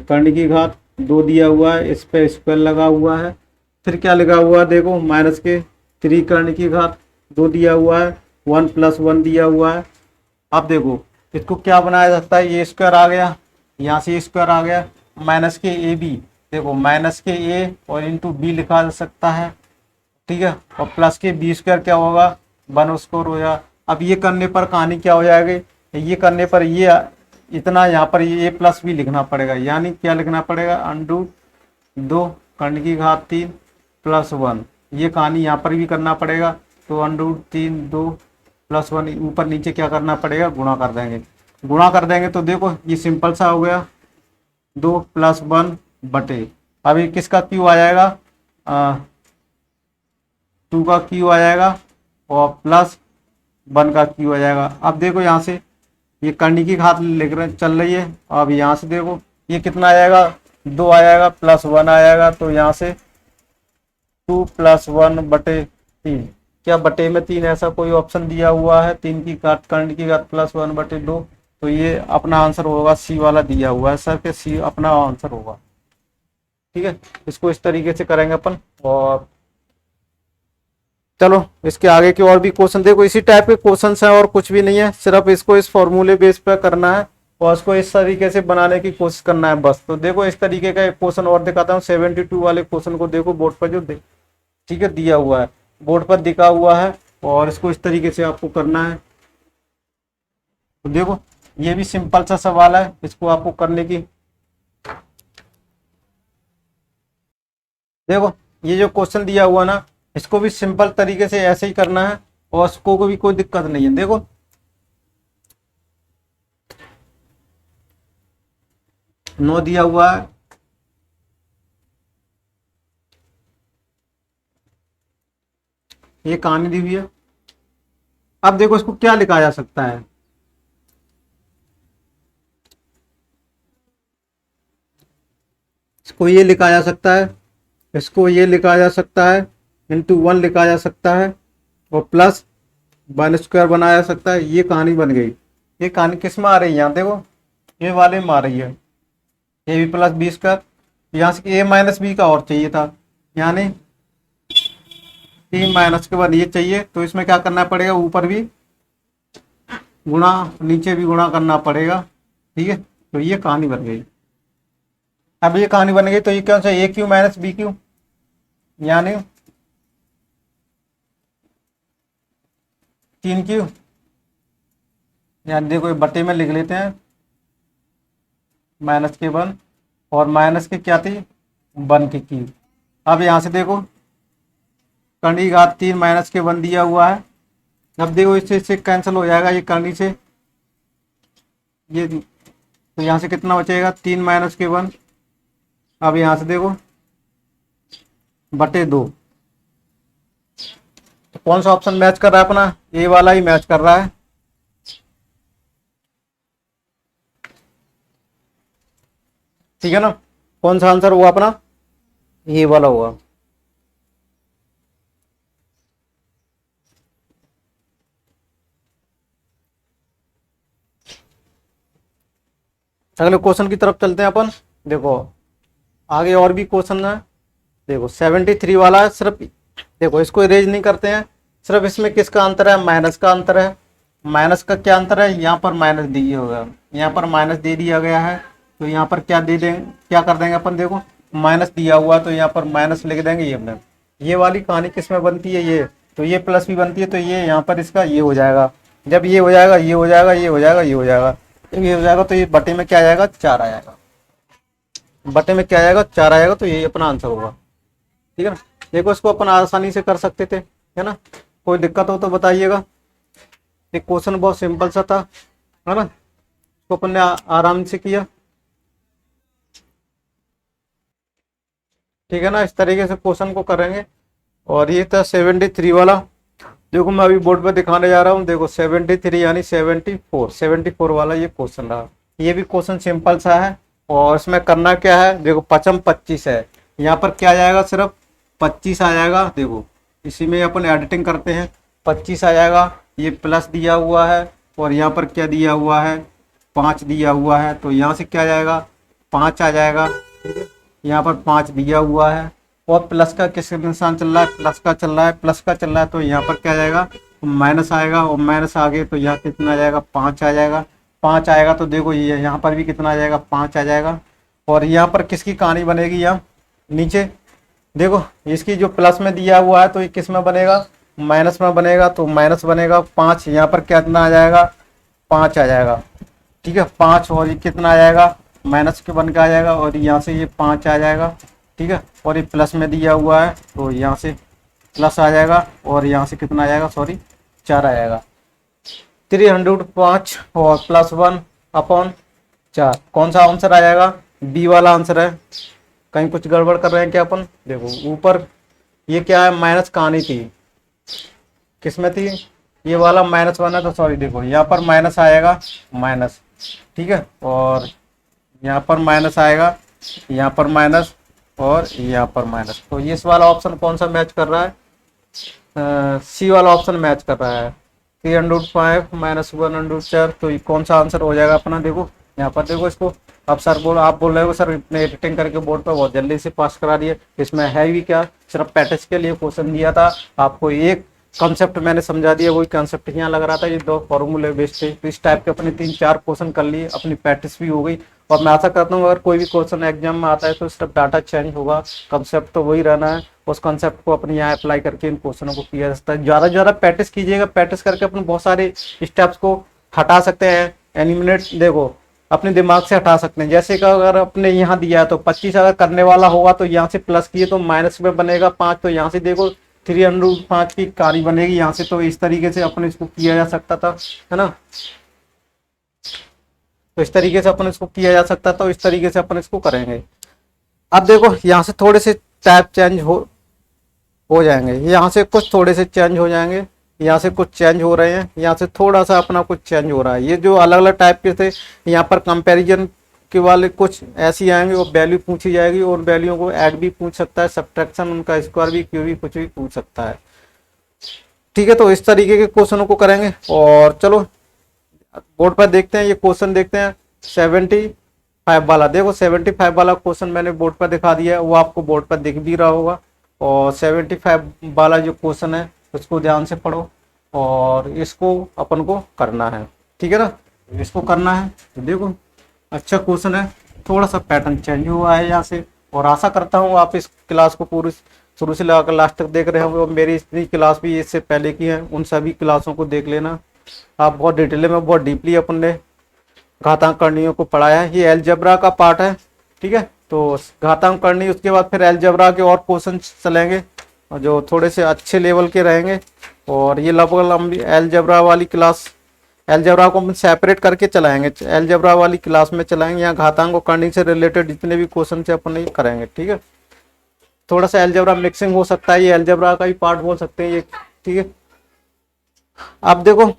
कर्ण की घात 2 दिया हुआ है, इस पे स्क्वायर लगा हुआ है। फिर क्या लगा हुआ है देखो माइनस के 3 कर्ण की घात 2 दिया हुआ है, 1 + 1 दिया हुआ है। अब देखो इसको क्या बनाया जाता है, ये स्क्वायर आ गया, यहाँ से स्क्वायर आ गया, माइनस के ए बी, देखो माइनस के ए और इंटू बी लिखा जा सकता है, ठीक है। और प्लस के बी स्क्वायर क्या होगा 1 स्क्वायर हो जाएगा। अब ये करने पर कहानी क्या हो जाएगी, ये करने पर ये इतना यहाँ पर ये प्लस भी लिखना पड़ेगा, यानी क्या लिखना पड़ेगा √2 कर्ण की घात 3 + 1, ये कहानी यहाँ पर भी करना पड़ेगा। तो √3 2 + 1 ऊपर नीचे क्या करना पड़ेगा, गुणा कर देंगे, गुणा कर देंगे तो देखो ये सिंपल सा हो गया 2 + 1 बटे, अब ये किसका क्यू आ जाएगा 2 का क्यू आ जाएगा और +1 का क्यू आ जाएगा। अब देखो यहाँ से ये कर्ण की घात लिख रहे चल रही है, अब यहाँ से देखो ये कितना आ जाएगा 2 आ जाएगा +1 आ जाएगा, तो यहाँ से 2 + 1 बटे 3, क्या बटे में 3 ऐसा कोई ऑप्शन दिया हुआ है, 3 की घात कर्ण की घात +1 बटे 2, तो ये अपना आंसर होगा, सी वाला दिया हुआ है सर के, सी अपना आंसर होगा, ठीक है। इसको इस तरीके से करेंगे अपन। और चलो इसके आगे के और भी क्वेश्चन देखो, इसी टाइप के क्वेश्चन हैं और कुछ भी नहीं है, सिर्फ इसको इस फॉर्मूले बेस पे करना है और इसको इस तरीके से बनाने की कोशिश करना है बस। तो देखो इस तरीके का एक क्वेश्चन और दिखाता हूँ, 72 वाले क्वेश्चन को देखो बोर्ड पर जो ठीक है दिया हुआ है, बोर्ड पर दिखा हुआ है, और इसको इस तरीके से आपको करना है। तो देखो ये भी सिंपल सा सवाल है, इसको आपको करने की, देखो ये जो क्वेश्चन दिया हुआ ना, इसको भी सिंपल तरीके से ऐसे ही करना है और इसको भी कोई दिक्कत नहीं है। देखो 9 दिया हुआ है, ये कहानी दी हुई है। अब देखो इसको क्या लिखा जा सकता है, इसको ये लिखा जा सकता है, इसको ये लिखा जा सकता है, ×1 लिखा जा सकता है और +1 स्क्वायर बनाया जा सकता है। ये कहानी बन गई। ये कहानी किस में आ रही है, यहाँ देखो ये वाले में आ रही है, AB + B स्क्वायर, यहाँ से A - B का और चाहिए था, यानी 3 - के बाद ये चाहिए, तो इसमें क्या करना पड़ेगा, ऊपर भी गुणा नीचे भी गुणा करना पड़ेगा, ठीक है। तो ये कहानी बन गई। अब ये कहानी बन गई तो ये कौन सा AQ - BQ, यानी 3Q, यानी देखो ये बटे में लिख लेते हैं -1 और माइनस के क्या थी 1 की क्यू। अब यहाँ से देखो कर्ण की घात 3 -1 दिया हुआ है, अब देखो इससे कैंसिल हो जाएगा ये कर्ण से ये, तो यहाँ से कितना बचेगा 3 -1। अब यहाँ से देखो बटे 2, तो कौन सा ऑप्शन मैच कर रहा है अपना, ए वाला ही मैच कर रहा है, ठीक है ना। कौन सा आंसर हुआ अपना, ए वाला हुआ। अगले क्वेश्चन की तरफ चलते हैं अपन। देखो आगे और भी क्वेश्चन है, देखो 73 वाला है, सिर्फ देखो इसको इरेज नहीं करते हैं, सिर्फ इसमें किसका अंतर है, माइनस का अंतर है। माइनस का क्या अंतर है, यहाँ पर माइनस दिया होगा, यहाँ पर माइनस दे दिया गया है, तो यहाँ पर क्या दे देंगे, क्या कर देंगे अपन, देखो माइनस दिया हुआ तो यहाँ पर माइनस लिख देंगे। ये वाली कहानी किस में बनती है, ये तो ये प्लस भी बनती है, तो ये यहाँ पर इसका ये हो जाएगा, जब ये हो जाएगा ये हो जाएगा ये हो जाएगा ये हो जाएगा, जब ये हो जाएगा तो ये बटे में क्या आ जाएगा 4 आ जाएगा, बटे में क्या आएगा 4 आएगा, तो ये अपना आंसर होगा, ठीक है ना। देखो इसको अपन आसानी से कर सकते थे, है ना, कोई दिक्कत हो तो बताइएगा। ये क्वेश्चन बहुत सिंपल सा था, है ना, इसको अपन ने आराम से किया, ठीक है ना। इस तरीके से क्वेश्चन को करेंगे। और ये था 73 वाला, देखो मैं अभी बोर्ड पर दिखाने जा रहा हूँ, देखो 73 यानी 74 वाला ये क्वेश्चन रहा। ये भी क्वेश्चन सिंपल सा है, और इसमें करना क्या है, देखो 55 है, यहाँ पर क्या आ जाएगा, सिर्फ 25 आ जाएगा। देखो इसी में अपन एडिटिंग करते हैं, 25 आ जाएगा, ये प्लस दिया हुआ है और यहाँ पर क्या दिया हुआ है, 5 दिया हुआ है, तो यहाँ से क्या आ जाएगा, 5 आ जाएगा। ठीक है, यहाँ पर 5 दिया हुआ है और प्लस का किस निशान चल रहा है, प्लस का चल रहा है, प्लस का चल रहा है, तो यहाँ पर क्या आ जाएगा, माइनस आएगा और माइनस आ गए तो यहाँ कितना आ जाएगा, 5 आ जाएगा। 5 आएगा तो देखो ये यहाँ पर भी कितना आ जाएगा, 5 आ जाएगा। और यहाँ पर किसकी कहानी बनेगी, यहाँ नीचे देखो इसकी जो प्लस में दिया हुआ है तो ये किस में बनेगा, माइनस में बनेगा, तो माइनस बनेगा 5। यहाँ पर कितना आ जाएगा, 5 आ जाएगा। ठीक है, 5 और ये कितना आ जाएगा, माइनस के बन के आ जाएगा और यहाँ से ये 5 आ जाएगा। ठीक है, और ये प्लस में दिया हुआ है तो यहाँ से प्लस आ जाएगा और यहाँ से कितना आ जाएगा, सॉरी 4 आ जाएगा। 305 और प्लस 1 अपॉन 4, कौन सा आंसर आ जाएगा, बी वाला आंसर है। कहीं कुछ गड़बड़ कर रहे हैं क्या अपन, देखो ऊपर ये क्या है, माइनस कहानी थी, किसमें थी, ये वाला -1 है, तो सॉरी देखो यहाँ पर माइनस आएगा, माइनस। ठीक है, और यहाँ पर माइनस आएगा, यहाँ पर माइनस और यहाँ पर माइनस, तो ये इस वाला ऑप्शन कौन सा मैच कर रहा है, सी वाला ऑप्शन मैच कर रहा है। 305 -1/4, तो ये कौन सा आंसर हो जाएगा अपना, देखो यहाँ पर देखो इसको। अब सर आप बोल रहे हो सर इतने एडिटिंग करके बोर्ड पर बहुत जल्दी से पास करा दिए, इसमें है भी क्या, सिर्फ प्रैक्टिस के लिए क्वेश्चन दिया था आपको, एक कॉन्सेप्ट मैंने समझा दिया, वही कॉन्सेप्ट यहाँ लग रहा था, ये 2 फॉर्मूले बेस्ड थे, तो इस टाइप के अपने 3-4 क्वेश्चन कर लिए, अपनी प्रैक्टिस भी हो गई। और मैं आशा करता हूँ अगर कोई भी क्वेश्चन एग्जाम में आता है तो सिर्फ डाटा चेंज होगा, कॉन्सेप्ट तो वही रहना है, उस कॉन्सेप्ट को अपने यहाँ अप्लाई करके इन क्वेश्चनों को किया जा सकता है। ज़्यादा से ज़्यादा प्रैक्टिस कीजिएगा, प्रैक्टिस करके अपन बहुत सारे स्टेप्स को हटा सकते हैं, एलिमिनेट देखो अपने दिमाग से हटा सकते हैं। जैसे कि अगर अपने यहाँ दिया है तो 25 अगर करने वाला होगा तो यहाँ से प्लस किए तो माइनस में बनेगा 5, तो यहाँ से देखो 305 की कहानी बनेगी यहाँ से, तो इस तरीके से अपन इसको किया जा सकता था, है ना, तो इस तरीके से अपन इसको किया जा सकता था, तो इस तरीके से अपन इसको करेंगे। अब देखो यहाँ से थोड़े से टाइप चेंज हो जाएंगे, यहाँ से कुछ थोड़े से चेंज हो जाएंगे, यहाँ से कुछ चेंज हो रहे हैं, यहाँ से थोड़ा सा अपना कुछ चेंज हो रहा है। ये जो अलग अलग टाइप के थे, यहाँ पर कंपैरिजन के वाले कुछ ऐसे आएंगे और वैल्यू पूछी जाएगी, और वैल्यू को ऐड भी पूछ सकता है, सब्ट्रैक्शन उनका स्क्वायर भी, क्यू भी, कुछ भी पूछ सकता है। ठीक है, तो इस तरीके के क्वेश्चनों को करेंगे। और चलो बोर्ड पर देखते हैं, ये क्वेश्चन देखते हैं 75 वाला। देखो 75 वाला क्वेश्चन मैंने बोर्ड पर दिखा दिया है, वो आपको बोर्ड पर दिख भी रहा होगा। और 75 वाला जो क्वेश्चन है उसको ध्यान से पढ़ो और इसको अपन को करना है, ठीक है ना, इसको करना है। तो देखो अच्छा क्वेश्चन है, थोड़ा सा पैटर्न चेंज हुआ है यहाँ से, और आशा करता हूँ आप इस क्लास को पूरी शुरू से लेकर लास्ट तक देख रहे होंगे, और मेरी इतनी क्लास भी इससे पहले की है, उन सभी क्लासों को देख लेना। आप बहुत डिटेल में, बहुत डीपली अपन ने घातांक करणियों को पढ़ाया है। ये अलजेब्रा का पार्ट है, ठीक है, तो घातांक करनी, उसके बाद फिर अलजेब्रा के और क्वेश्चन चलेंगे और जो थोड़े से अच्छे लेवल के रहेंगे। और ये लगभग लंबी अलजेब्रा वाली क्लास, अलजेब्रा को हम सेपरेट करके चलाएंगे, अलजेब्रा वाली क्लास में चलाएंगे। यहाँ घातांक और करनी से रिलेटेड जितने भी क्वेश्चन से अपन ये करेंगे, ठीक है। थोड़ा सा अलजेब्रा मिक्सिंग हो सकता है, ये अलजेब्रा का ही पार्ट बोल सकते हैं ये, ठीक है। अब देखो,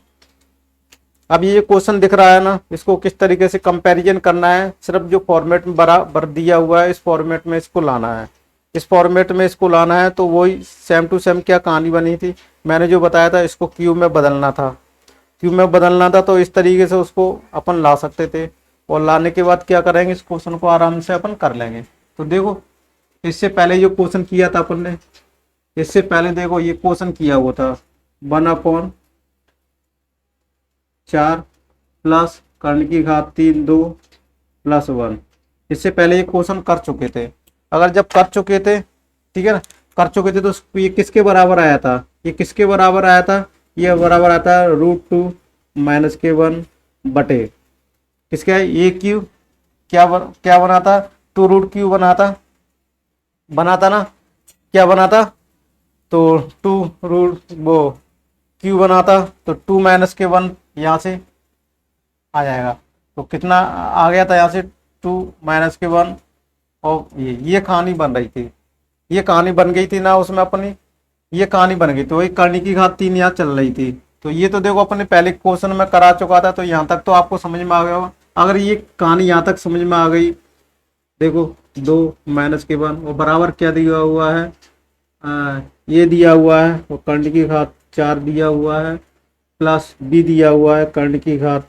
अब ये क्वेश्चन दिख रहा है ना, इसको किस तरीके से कंपैरिजन करना है, सिर्फ जो फॉर्मेट में बराबर दिया हुआ है इस फॉर्मेट में इसको लाना है, इस फॉर्मेट में इसको लाना है। तो वही सेम टू सेम क्या कहानी बनी थी, मैंने जो बताया था, इसको क्यू में बदलना था, क्यू में बदलना था, तो इस तरीके से उसको अपन ला सकते थे। और लाने के बाद क्या करेंगे, इस क्वेश्चन को आराम से अपन कर लेंगे। तो देखो इससे पहले जो क्वेश्चन किया था अपन ने, इससे पहले देखो ये क्वेश्चन किया हुआ था 1/4 प्लस कर्ण की घात 3 2 प्लस 1। इससे पहले ये क्वेश्चन कर चुके थे। अगर जब कर चुके थे, ठीक है ना, कर चुके थे, तो ये किसके बराबर आया था, ये किसके बराबर आया था, ये बराबर आता है √2 - k1 बटे किसका है, ए क्यू, क्या बनाता, 2√q बनाता ना, क्या बनाता, तो 2√q बनाता, तो 2 - k1 यहाँ से आ जाएगा। तो कितना आ गया था यहाँ से, 2 - k1। और ये कहानी बन रही थी, ये कहानी बन गई थी ना उसमें अपनी, ये कहानी बन गई। तो वही कर्ण की घात 3 यहाँ चल रही थी। तो ये तो देखो अपने पहले क्वेश्चन में करा चुका था, तो यहाँ तक तो आपको समझ में आ गया होगा। अगर ये कहानी यहाँ तक समझ में आ गई देखो 2 - 1 और बराबर क्या दिया हुआ है, ये दिया हुआ है और कर्ण की घात 4 दिया हुआ है, प्लस बी दिया हुआ है कर्ण की घात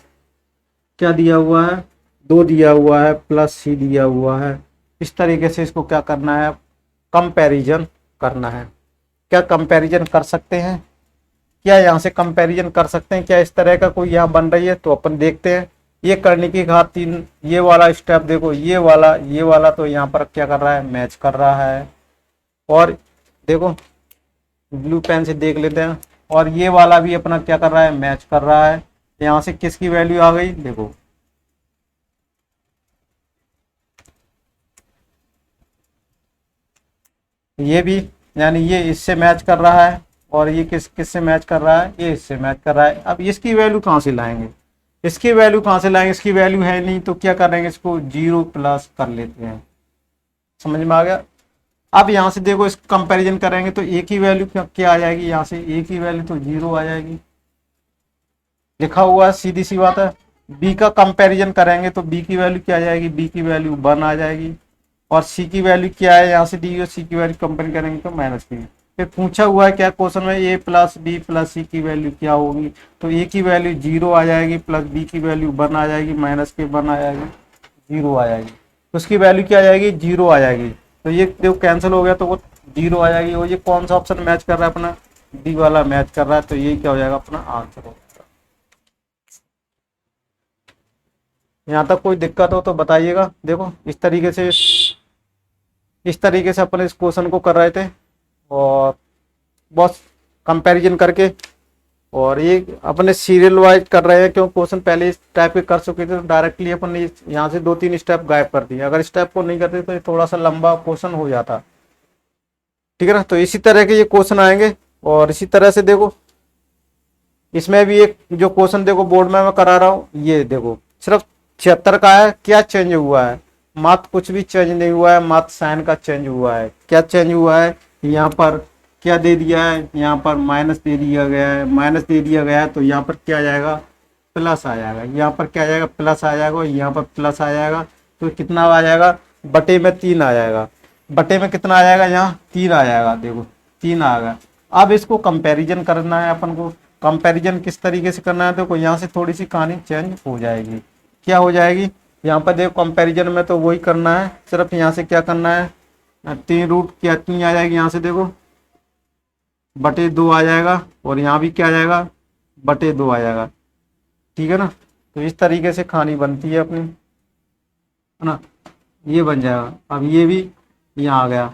क्या दिया हुआ है 2 दिया हुआ है, प्लस सी दिया हुआ है। इस तरीके से इसको क्या करना है, कंपैरिजन करना है। क्या कंपैरिजन कर सकते हैं, क्या यहाँ से कंपैरिजन कर सकते हैं, क्या इस तरह का कोई यहाँ बन रही है, तो अपन देखते हैं। ये करने की घात 3, ये वाला स्टेप देखो, ये वाला तो यहाँ पर क्या कर रहा है, मैच कर रहा है। और देखो ब्लू पेन से देख लेते हैं, और ये वाला भी अपना क्या कर रहा है, मैच कर रहा है। यहाँ से किसकी वैल्यू आ गई, देखो ये भी, यानी ये इससे मैच कर रहा है, और ये किससे मैच कर रहा है, ये इससे मैच कर रहा है। अब इसकी वैल्यू कहाँ से लाएंगे, इसकी वैल्यू कहाँ से लाएंगे, इसकी वैल्यू है नहीं, तो क्या करेंगे, इसको 0 प्लस कर लेते हैं। समझ में आ गया। अब यहाँ से देखो, इस कंपैरिजन करेंगे तो ए की वैल्यू क्या आ जाएगी, यहाँ से ए की वैल्यू तो 0 आ जाएगी, लिखा हुआ है, सीधी सी बात है। बी का कंपैरिजन करेंगे तो बी की वैल्यू क्या आ जाएगी, बी की वैल्यू 1 आ जाएगी। और सी की वैल्यू क्या है, यहाँ से दी हुई सी की वैल्यू कंपेयर करेंगे तो माइनस की। फिर पूछा हुआ है क्या क्वेश्चन में, ए प्लस बी प्लस सी की वैल्यू क्या होगी, तो ए की वैल्यू 0 आ जाएगी, प्लस बी की वैल्यू 1 आ जाएगी, माइनस के 1 आ जाएगी, 0 आ जाएगी। तो उसकी वैल्यू क्या आ जाएगी, 0 आ जाएगी। तो ये जो कैंसिल हो गया तो वो 0 आ जाएगी। और ये कौन सा ऑप्शन मैच कर रहा है, अपना डी वाला मैच कर रहा है, तो ये क्या हो जाएगा, अपना आंसर हो जाएगा। यहाँ तक कोई दिक्कत हो तो बताइएगा। देखो इस तरीके से अपन इस क्वेश्चन को कर रहे थे, और बस कंपैरिजन करके, और ये अपने सीरियल वाइज कर रहे हैं, क्यों क्वेश्चन पहले इस टाइप के कर चुके थे, तो डायरेक्टली अपन ने यहाँ से 2-3 स्टेप गायब कर दिए। अगर स्टेप को नहीं करते तो ये थोड़ा सा लंबा क्वेश्चन हो जाता। ठीक है ना। तो इसी तरह के ये क्वेश्चन आएंगे, और इसी तरह से देखो इसमें भी एक जो क्वेश्चन देखो बोर्ड में मैं करा रहा हूँ, ये देखो सिर्फ 76 का है। क्या चेंज हुआ है, मात्र कुछ भी चेंज नहीं हुआ है, मात्र साइन का चेंज हुआ है। क्या चेंज हुआ है, यहाँ पर क्या दे दिया है, यहाँ पर माइनस दे दिया गया है, माइनस दे दिया गया है, तो यहाँ पर क्या आ जाएगा, प्लस आ जाएगा। यहाँ पर क्या आ जाएगा, प्लस आ जाएगा, और यहाँ पर प्लस आ जाएगा। तो कितना आ जाएगा, बटे में 3 आ जाएगा। बटे में कितना आ जाएगा, यहाँ 3 आ जाएगा, देखो 3 आ गया। अब इसको कंपैरिजन करना है अपन को। कंपैरिजन किस तरीके से करना है, देखो यहाँ से थोड़ी सी कहानी चेंज हो जाएगी। क्या हो जाएगी, यहाँ पर देखो कंपैरिजन में तो वही करना है, सिर्फ यहाँ से क्या करना है, 3 रूट क्या कितनी आ जाएगी, यहाँ से देखो बटे 2 आ जाएगा, और यहाँ भी क्या आ जाएगा, बटे 2 आ जाएगा। ठीक है ना। तो इस तरीके से कहानी बनती है अपनी, है ना। ये बन जाएगा। अब ये भी यहाँ आ गया।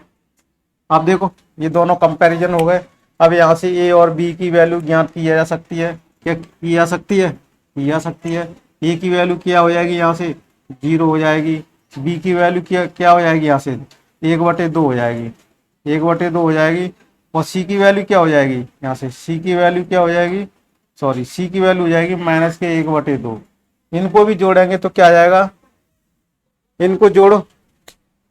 अब देखो ये दोनों कंपैरिजन हो गए। अब यहाँ से ए और बी की वैल्यू ज्ञात की जा सकती है। क्या की जा सकती है, की जा सकती है। ए की वैल्यू क्या हो जाएगी, यहाँ से 0 हो जाएगी। बी की वैल्यू क्या क्या हो जाएगी, यहाँ से 1/2 हो जाएगी, 1/2 हो जाएगी। और सी की वैल्यू क्या हो जाएगी, यहाँ से सी की वैल्यू क्या हो जाएगी, सॉरी सी की वैल्यू हो जाएगी माइनस के 1/2। इनको भी जोड़ेंगे तो क्या आ जाएगा, इनको जोड़ो,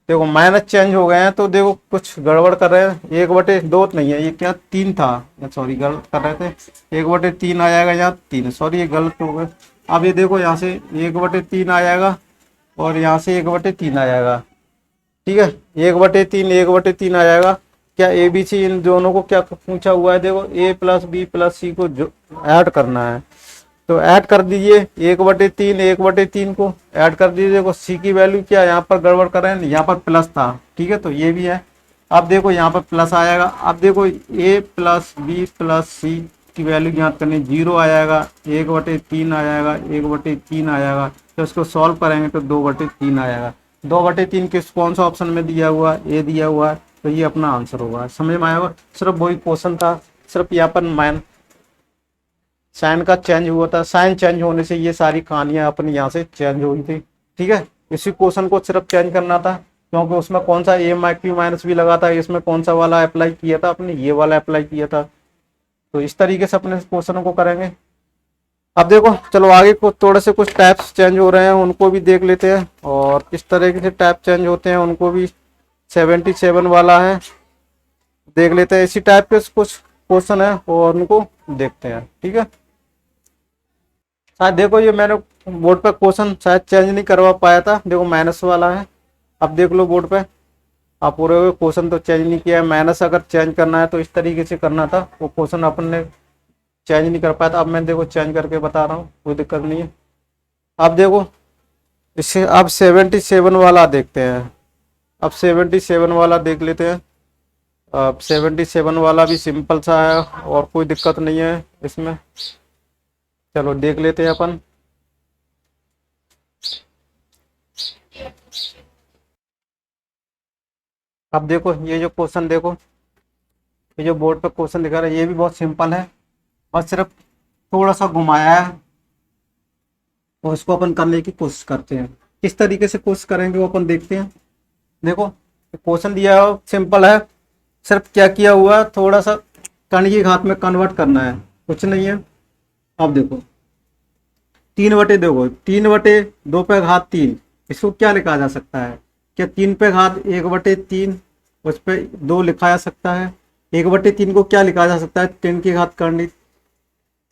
देखो माइनस चेंज हो गए हैं, तो देखो कुछ गड़बड़ कर रहे हैं। 1/2 नहीं है, ये क्या 3 था, सॉरी गलत कर रहे थे। 1/3 आ जाएगा, यहाँ 3, सॉरी ये गलत हो गया। अब ये देखो यहाँ से 1/3 आ जाएगा, और यहाँ से 1/3 आ जाएगा। ठीक है, 1/3 1/3 आ जाएगा। क्या ए बी सी इन दोनों को क्या पूछा हुआ है, देखो ए प्लस बी प्लस सी को जो ऐड करना है, तो ऐड कर दीजिए 1/3 1/3 को ऐड कर दीजिए। देखो सी की वैल्यू क्या, यहाँ पर गड़बड़ कर रहे हैं, यहाँ पर प्लस था। ठीक है, तो ये भी है। अब देखो यहाँ पर प्लस आ जाएगा। अब देखो ए प्लस बी प्लस सी की वैल्यू ज्ञात करनी, 0 आ जाएगा, 1/3 आ जाएगा, 1/3 आ जाएगा। तो इसको सॉल्व करेंगे तो 2/3 आ जाएगा। 2/3 किस कौन सा ऑप्शन में दिया हुआ है, ए दिया हुआ है, तो ये अपना आंसर होगा। समझ में आया होगा। सिर्फ वही क्वेश्चन था, सिर्फ यहाँ पर साइन का चेंज हुआ था। साइन चेंज होने से ये सारी कहानियां अपनी यहाँ से चेंज हुई थी। ठीक है, इसी क्वेश्चन को सिर्फ चेंज करना था, क्योंकि उसमें कौन सा ए क्यू माइनस भी लगा था, इसमें कौन सा वाला अप्लाई किया था, अपने ये वाला अप्लाई किया था। तो इस तरीके से अपने क्वेश्चन को करेंगे। अब देखो चलो आगे को थोड़े से कुछ टाइप्स चेंज हो रहे हैं, उनको भी देख लेते हैं, और किस तरीके से टाइप चेंज होते हैं उनको भी। 77 वाला है, देख लेते हैं। इसी टाइप के कुछ क्वेश्चन है और उनको देखते हैं। ठीक है, शायद देखो ये मैंने बोर्ड पर क्वेश्चन शायद चेंज नहीं करवा पाया था, देखो माइनस वाला है। अब देख लो बोर्ड पे, आप पूरे हुए क्वेश्चन तो चेंज नहीं किया है। माइनस अगर चेंज करना है तो इस तरीके से करना था, वो क्वेश्चन अपन ने चेंज नहीं कर पाया था। अब मैं देखो चेंज करके बता रहा हूँ, कोई दिक्कत नहीं है। अब देखो इससे अब 77 वाला देखते हैं। अब 77 वाला देख लेते हैं। अब 77 वाला भी सिंपल सा है और कोई दिक्कत नहीं है इसमें। चलो देख लेते हैं अपन। अब देखो ये जो क्वेश्चन देखो, ये जो बोर्ड पे क्वेश्चन दिखा रहा है ये भी बहुत सिंपल है, बस सिर्फ थोड़ा सा घुमाया है। और इसको अपन करने की कोशिश करते हैं। किस तरीके से कोशिश करेंगे वो अपन देखते हैं। देखो क्वेश्चन दिया है सिंपल है, सिर्फ क्या किया हुआ है, थोड़ा सा कर्ण की घात में कन्वर्ट करना है, कुछ नहीं है। अब देखो 3/, देखो 3/2 पे घात 3, इसको क्या लिखा जा सकता है? क्या 3 पे घात 1/3 उस पे 2 लिखा जा सकता है? 1/3 को क्या लिखा जा सकता है? 10 की घात कर्ण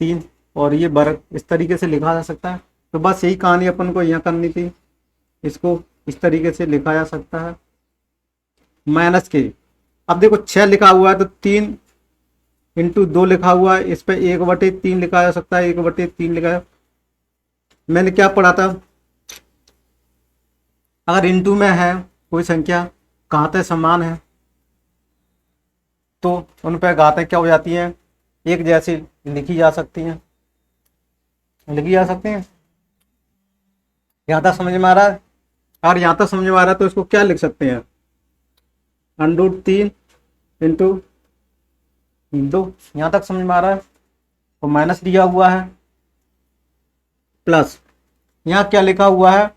3, और ये वर्ग इस तरीके से लिखा जा सकता है। तो बस यही कहानी अपन को यहाँ करनी थी, इसको इस तरीके से लिखा जा सकता है माइनस के। अब देखो 6 लिखा हुआ है तो 3 इंटू 2 लिखा हुआ है, इस पे 1/3 लिखा जा सकता है, 1/3 लिखा है। मैंने क्या पढ़ा था, अगर इंटू में है कोई संख्या, घातें समान है तो उन पर घातें क्या हो जाती हैं, एक जैसी लिखी जा सकती हैं, लिखी जा सकती हैं। यहाँ तक समझ में आ रहा है? अगर यहाँ तक समझ में आ रहा है तो इसको क्या लिख सकते हैं, √3 इंटू 2। यहाँ तक समझ में आ रहा है? तो माइनस दिया हुआ है, प्लस यहाँ क्या लिखा हुआ है,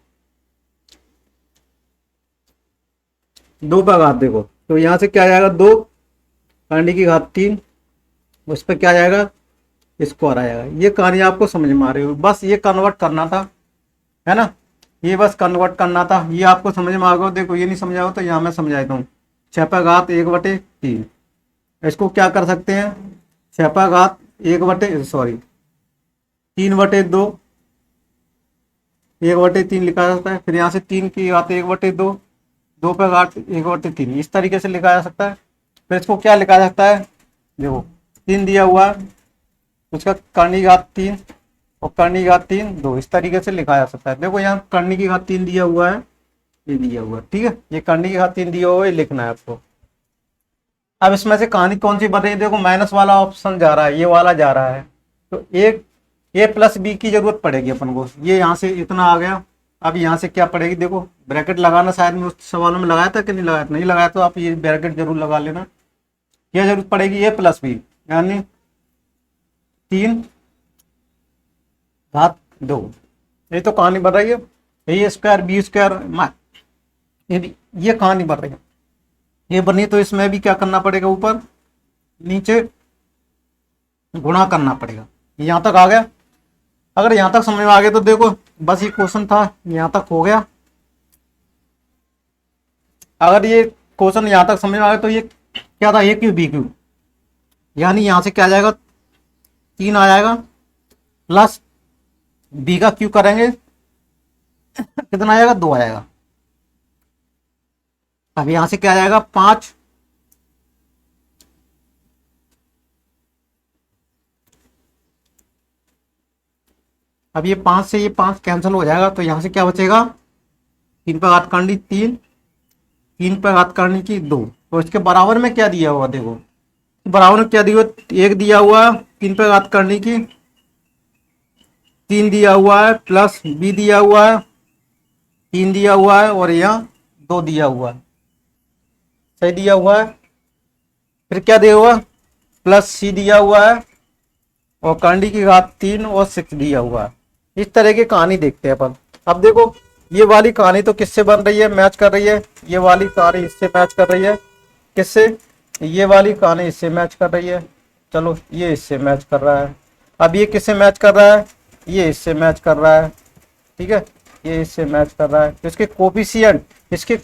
2 का घात। देखो तो यहाँ से क्या आ जाएगा, 2 कर्ण की घात 3, उस पर क्या आ जाएगा, स्क्वायर आ जाएगा। ये कहानी आपको समझ में आ रही हो, बस ये कन्वर्ट करना था, है ना, ये बस कन्वर्ट करना था। ये आपको समझ में आ गया। देखो ये नहीं समझा हो तो यहाँ मैं समझा देता हूँ। 6 पर घात 1/3, इसको क्या कर सकते हैं, 6 पर घात 3/2, 1/3 लिखा जा सकता है। फिर यहाँ से 3 की घात 1/2, 2 पर घात 1/3, इस तरीके से लिखा जा सकता है। फिर इसको क्या लिखा जा सकता है, देखो 3 दिया हुआ है, उसका कर्ण की घात 3 और कर्ण की घात 3 2, इस तरीके से लिखा जा सकता है। देखो यहाँ कर्ण की घात 3 दिया हुआ है, ये दिया हुआ है, ठीक है, ये कर्ण की घात 3 दिया हुआ है, ये लिखना है आपको। अब इसमें से कहानी कौन सी बन रही है, देखो माइनस वाला ऑप्शन जा रहा है, ये वाला जा रहा है, तो एक a+b की जरूरत पड़ेगी अपन को। ये यहाँ से इतना आ गया, अब यहाँ से क्या पड़ेगी, देखो ब्रैकेट लगाना शायद मैं उस सवालों में लगाया था कि नहीं लगाया, नहीं लगाया तो आप ये ब्रैकेट जरूर लगा लेना। क्या जरूरत पड़ेगी, a+b यानी 3 घात 2, ये तो कहानी बन रही है। a²b², ये कहानी बन रही है, ये बनी तो इसमें भी क्या करना पड़ेगा, ऊपर नीचे गुणा करना पड़ेगा। यहाँ तक आ गया? अगर यहाँ तक समझ में आ गया तो देखो बस ये क्वेश्चन था, यहाँ तक हो गया। अगर ये क्वेश्चन यहाँ तक समझ में आ गया तो ये क्या था, a3b3, यानी यहाँ से क्या आ जाएगा, 3 आ जाएगा, प्लस b का क्यू करेंगे कितना आ जाएगा, 2 आ जाएगा। अब यहां से क्या आ जाएगा, 5, अब ये 5 से ये 5 कैंसिल हो जाएगा, तो यहां से क्या बचेगा, 3 पर घात करनी 3, 3 पर घात करनी की 2, तो इसके बराबर में क्या दिया हुआ, देखो बराबर में क्या दिया हुआ, 1 दिया हुआ, 3 पर घात करनी की 3 दिया हुआ है, प्लस b दिया हुआ है 3 दिया हुआ है, और यहाँ 2 दिया हुआ है, सही दिया हुआ है। फिर क्या दिया हुआ, प्लस c दिया हुआ है, और कर्ण की घात 3 और 6 दिया हुआ है। इस तरह की कहानी देखते हैं अपन। अब देखो ये वाली कहानी तो किससे बन रही है, मैच कर रही है, ये वाली कहानी इससे मैच कर रही है, किससे, ये वाली कहानी इससे मैच कर रही है, चलो ये इससे मैच कर रहा है। अब ये किससे मैच कर रहा है, ये इससे मैच कर रहा है, ठीक है, ये इससे मैच कर रहा है। तो इसके कोफिशिएंट, इसके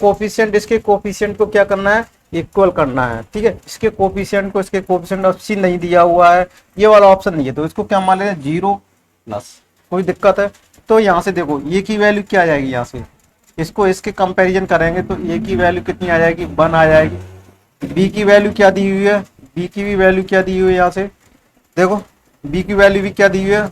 कोफिशिएंट को क्या करना है, इक्वल करना है, ठीक है। इसके कोफिशिएंट को, इसके कोफिशिएंट ऑप्शन नहीं दिया हुआ है, ये वाला ऑप्शन नहीं है, तो इसको क्या मान लेना, 0+, कोई दिक्कत है। तो यहाँ से देखो ये की वैल्यू क्या आ जाएगी, यहाँ से इसको इसके कंपैरिजन करेंगे तो ए की वैल्यू कितनी आ जाएगी, 1 आ जाएगी। बी की वैल्यू क्या दी हुई है, बी की भी वैल्यू क्या दी हुई है, यहाँ से देखो बी की वैल्यू भी क्या दी हुई है,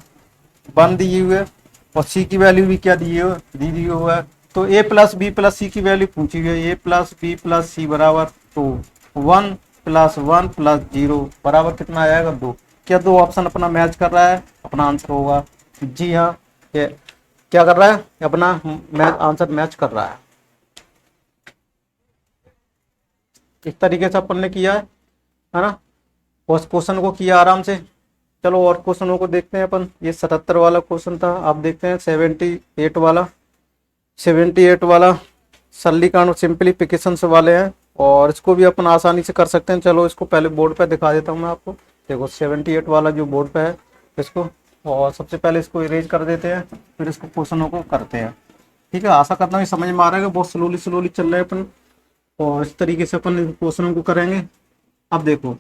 1 दी हुई है। और सी की वैल्यू भी क्या दी हुई है। तो ए प्लस बी प्लस सी की वैल्यू पूछी हुई है, ए प्लस बी प्लस सी बराबर तो 1 प्लस 1 प्लस 0 बराबर कितना आ जाएगा, 2। क्या दो ऑप्शन अपना मैच कर रहा है, अपना आंसर होगा जी हाँ। ये क्या कर रहा है, अपना आंसर मैच कर रहा है। इस तरीके से अपन ने किया है ना, उस क्वेश्चन को किया आराम से। चलो और क्वेश्चनों को देखते हैं अपन। ये 77 वाला क्वेश्चन था, आप देखते हैं 78 वाला सरलीकरण सिंप्लीफिकेशन वाले हैं, और इसको भी अपन आसानी से कर सकते हैं। चलो इसको पहले बोर्ड पे दिखा देता हूँ मैं आपको। देखो 78 वाला जो बोर्ड पे है इसको, और सबसे पहले इसको इरेज कर देते हैं, फिर इसको क्वेश्चनों को करते हैं। ठीक है, आशा करता हूँ समझ में आ रहा है कि बहुत स्लोली चल रहे हैं अपन, और इस तरीके से अपन क्वेश्चनों को करेंगे। अब देखो,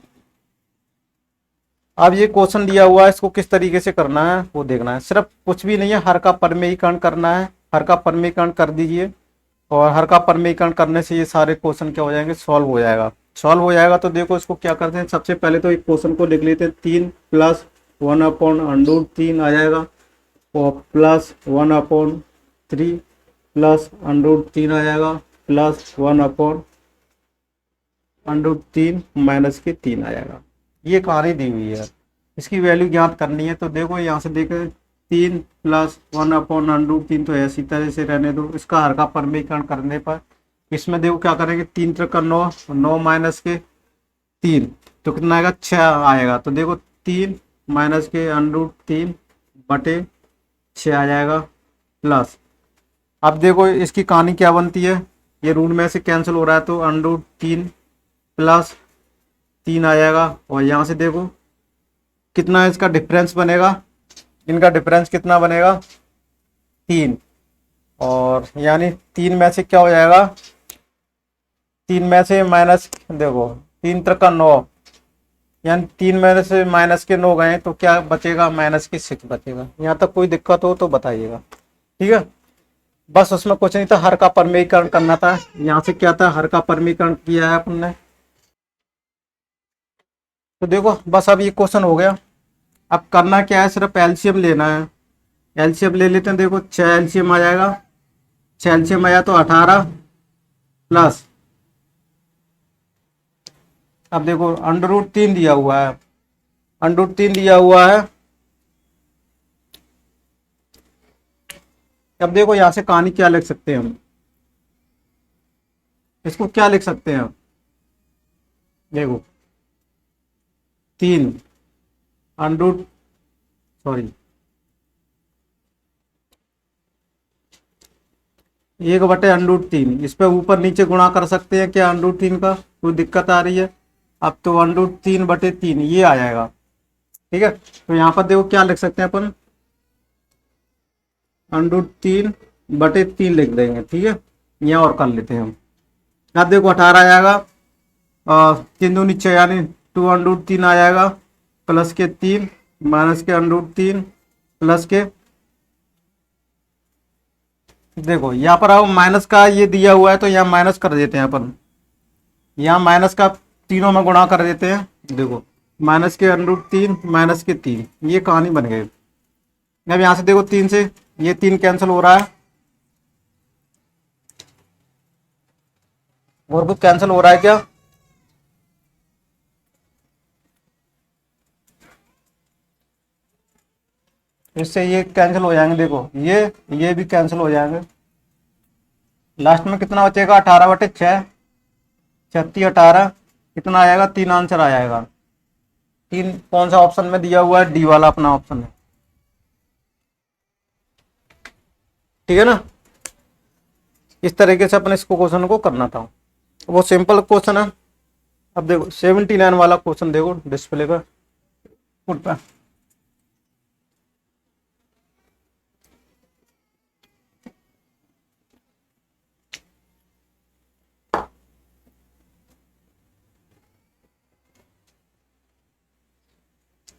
अब ये क्वेश्चन दिया हुआ है, इसको किस तरीके से करना है वो देखना है। सिर्फ कुछ भी नहीं है, हर का परमेयीकरण करना है। हर का परमेयीकरण कर दीजिए, और हर का परमेयीकरण करने से ये सारे क्वेश्चन क्या हो जाएंगे, सॉल्व हो जाएगा। सॉल्व हो जाएगा तो देखो इसको क्या करते हैं, सबसे पहले तो एक क्वेश्चन को लिख लेते हैं। 3 प्लस 1/√3 आ जाएगा, और प्लस 1/3 प्लस √3 आ जाएगा, प्लस 1/√3 माइनस के 3 आ जाएगा। ये कहानी दी हुई है, इसकी वैल्यू ज्ञात करनी है। तो देखो यहाँ से देखें, 3 प्लस 1/√3 तो ऐसी तरह से रहने दो। इसका हर का परमीकरण करने पर इसमें देखो क्या करेंगे, 3 त्रिका 9, 9 माइनस के 3 तो कितना आएगा, 6 आएगा। तो देखो 3 माइनस के √3 बटे 6 आ जाएगा, प्लस अब देखो इसकी कहानी क्या बनती है, ये रूट में से कैंसिल हो रहा है तो √3 प्लस 3 आ जाएगा। और यहाँ से देखो कितना इसका डिफरेंस बनेगा, इनका डिफरेंस कितना बनेगा, 3। और यानी 3 में से क्या हो जाएगा, 3 में से माइनस, देखो 3 त्रिका 9, यानी 3 में से माइनस के 9 गए तो क्या बचेगा, माइनस के 6 बचेगा। यहाँ तक कोई दिक्कत हो तो बताइएगा। ठीक है, बस उसमें कुछ नहीं था, हर का परमीकरण करना था। यहाँ से क्या था, हर का परमीकरण किया है अपन ने। तो देखो बस अब ये क्वेश्चन हो गया। अब करना क्या है, सिर्फ एलसीएम लेना है। एलसीएम ले लेते हैं। देखो 6 एलसीएम आ जाएगा, 6 एलसीएम आया तो 18 प्लस, अब देखो √3 दिया हुआ है, √3 दिया हुआ है। अब देखो यहाँ से कहानी क्या लिख सकते हैं हम, इसको क्या लिख सकते हैं हम, देखो 3 अंडर सॉरी 1/√3, इस पे ऊपर नीचे गुणा कर सकते हैं क्या, √3 का कोई दिक्कत आ रही है। अब तो 3/3 ये आ जाएगा। ठीक है, तो यहाँ पर देखो क्या लिख सकते हैं अपन, √3/3 लिख देंगे। ठीक है, यहाँ और कर लेते हैं हम। अब देखो 18 आ जाएगा, 3 दूनी 6 यानी 2√3 आ जाएगा, प्लस के 3 माइनस के √3 प्लस के, देखो यहाँ पर आओ माइनस का ये दिया हुआ है तो यहाँ माइनस कर देते हैं अपन, यहाँ माइनस का तीनों में गुणा कर देते हैं। देखो माइनस के √3 माइनस के 3, ये कहानी बन गई। अब यहाँ से देखो 3 से ये 3 कैंसिल हो रहा है, और कुछ कैंसिल हो रहा है क्या, इससे ये कैंसिल हो जाएंगे। देखो ये भी कैंसिल हो जाएंगे। लास्ट में कितना बचेगा, 18/6, 36/18 कितना आएगा, 3 आंसर आ जाएगा। 3 कौन सा ऑप्शन में दिया हुआ है, डी वाला अपना ऑप्शन है। ठीक है ना, इस तरीके से अपने इसको क्वेश्चन को करना था, वो सिंपल क्वेश्चन है। अब देखो 79 वाला क्वेश्चन देखो डिस्प्ले पर, उठ पे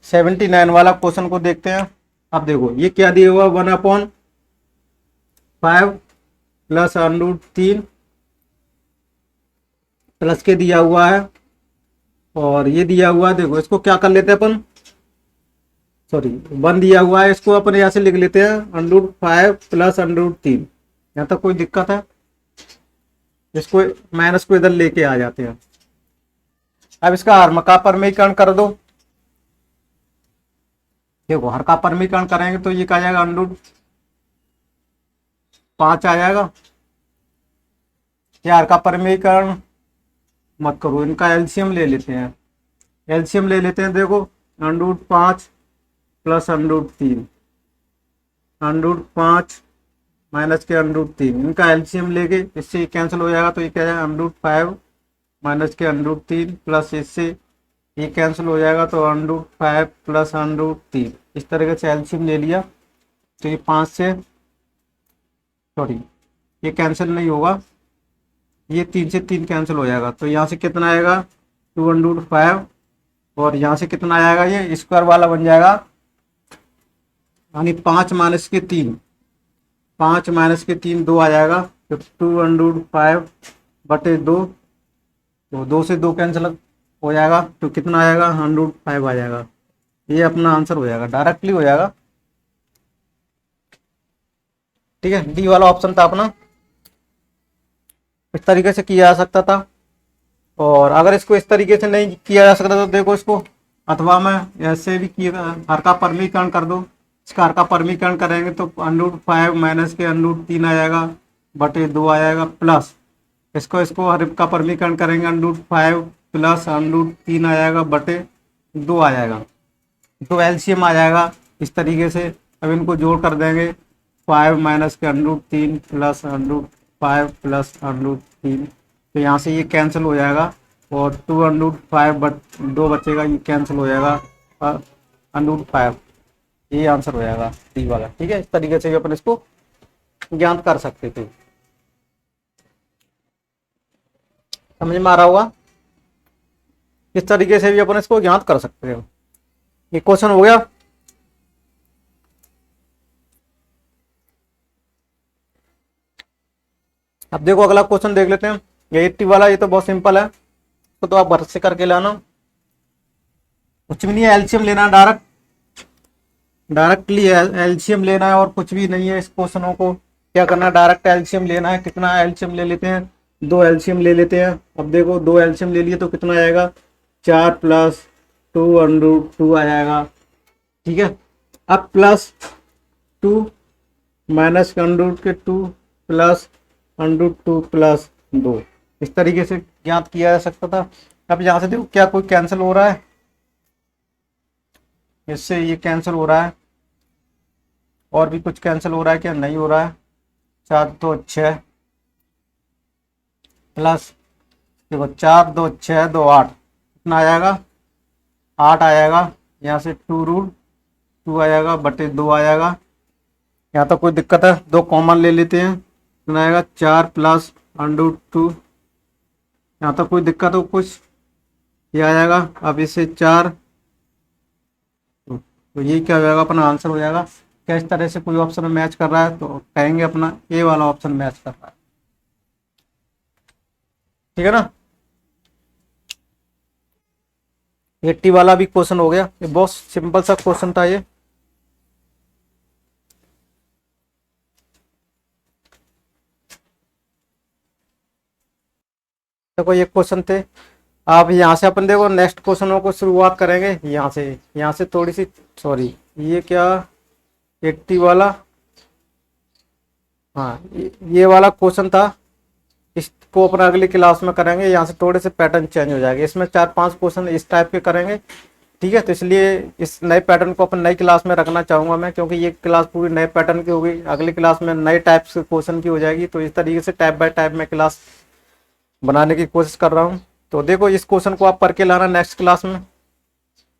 79 वाला क्वेश्चन को देखते हैं। अब देखो ये क्या दिया हुआ, 1/5 प्लस √3 प्लस के दिया हुआ है, और ये दिया हुआ है, देखो इसको क्या कर लेते हैं अपन, सॉरी 1 दिया हुआ है, इसको अपन यहाँ से लिख लेते हैं √5 प्लस √3। यहाँ तक कोई दिक्कत है? इसको माइनस को इधर लेके आ जाते हैं। अब इसका हर का परमीकरण कर दो। देखो हर का परमीकरण करेंगे तो ये क्या जाएगा, √5 आ जाएगा। यार का परमीकरण मत करो, इनका एलसीएम ले लेते हैं। एलसीएम ले लेते हैं, देखो √5 प्लस √3, √5 माइनस के √3, इनका एलसीएम लेके इससे कैंसिल हो जाएगा, तो ये क्या जाएगा √5 माइनस के √3 प्लस इससे ये कैंसिल हो जाएगा, तो √5 प्लस √3। इस तरीके से एलसीएम ले लिया, तो ये 5 से, सॉरी ये कैंसिल नहीं होगा, ये 3 से 3 कैंसिल हो जाएगा, तो यहाँ से कितना आएगा 2√5, और यहाँ से कितना आएगा, ये स्क्वायर वाला बन जाएगा, यानी 5 माइनस के 3, 5 माइनस के 3 2 आ जाएगा, तो 2/5/2, तो 2 से 2 कैंसिल हो जाएगा, तो कितना आएगा 105 आ जाएगा। ये अपना आंसर हो जाएगा, डायरेक्टली हो जाएगा। ठीक है, डी वाला ऑप्शन था अपना, इस तरीके से किया जा सकता था। और अगर इसको इस तरीके से नहीं किया जा सकता तो देखो इसको, अथवा मैं ऐसे भी किया, हर का परमीकरण कर दो। इसका हर का परमीकरण करेंगे तो √5 माइनस के √3 आ जाएगा, बटे 2 आ जाएगा, प्लस इसको हर का परमीकरण करेंगे √5 प्लस √3 आ जाएगा, बटे 2 आ जाएगा, तो एलसीएम आ जाएगा इस तरीके से। अब इनको जोड़ कर देंगे, 5 माइनस के √3 प्लस √5 प्लस √3, तो यहाँ से ये कैंसिल हो जाएगा, और 2/5/2 बचेगा, ये कैंसिल हो जाएगा, √5, ये आंसर हो जाएगा डी वाला। ठीक है, इस तरीके से भी अपन इसको ज्ञात कर सकते थे। समझ में आ रहा होगा? इस तरीके से भी अपन इसको ज्ञात कर सकते हैं। ये क्वेश्चन हो गया। अब देखो अगला क्वेश्चन देख लेते हैं, ये 80 वाला, ये तो बहुत सिंपल है, तो आप घर से करके लाना, कुछ भी नहीं है, एलसीएम लेना है, डायरेक्टली एलसीएम लेना है, और कुछ भी नहीं है। इस क्वेश्चनों को क्या करना है, डायरेक्ट एलसीएम लेना है। कितना एलसीएम ले लेते हैं, 2 एलसीएम ले लेते हैं। अब देखो 2 एलसीएम ले लिए तो कितना आएगा, 4 प्लस 2/2 आ जाएगा। ठीक है, अब प्लस 2 माइनस √2 प्लस √2 प्लस 2, इस तरीके से ज्ञात किया जा सकता था। अब यहाँ से देखो क्या कोई कैंसिल हो रहा है, इससे ये कैंसिल हो रहा है, और भी कुछ कैंसिल हो रहा है क्या, नहीं हो रहा है। 4 2 6 प्लस देखो 4 2 6 2 8, कितना आ जाएगा, 8 आ जाएगा। यहाँ से 2√2 आ जाएगा, बटे 2 आ जाएगा। यहाँ तो कोई दिक्कत है, 2 कॉमन ले लेते हैं, कितना आएगा 4 प्लस √2, यहाँ तो कोई दिक्कत हो कुछ, ये आ जाएगा। अब इसे 4, तो ये क्या हो जाएगा, अपना आंसर हो जाएगा। क्या इस तरह से कोई ऑप्शन में मैच कर रहा है तो कहेंगे अपना ए वाला ऑप्शन मैच कर रहा है। ठीक है ना, 80 वाला भी क्वेश्चन हो गया, ये बहुत सिंपल सा क्वेश्चन था ये। देखो ये क्वेश्चन थे। अब यहाँ से अपन देखो नेक्स्ट क्वेश्चनों को शुरुआत करेंगे यहाँ से थोड़ी सी, सॉरी ये क्या 80 वाला, हाँ ये वाला क्वेश्चन था, इसको अपन अगली क्लास में करेंगे। यहाँ से थोड़े से पैटर्न चेंज हो जाएगा, इसमें 4-5 क्वेश्चन इस टाइप के करेंगे। ठीक है, तो इसलिए इस नए पैटर्न को अपन नई क्लास में रखना चाहूँगा मैं, क्योंकि ये क्लास पूरी नए पैटर्न की होगी, अगली क्लास में नए टाइप के क्वेश्चन की हो जाएगी। तो इस तरीके से टाइप बाय टाइप में क्लास बनाने की कोशिश कर रहा हूँ। तो देखो इस क्वेश्चन को आप पढ़ के लाना नेक्स्ट क्लास में,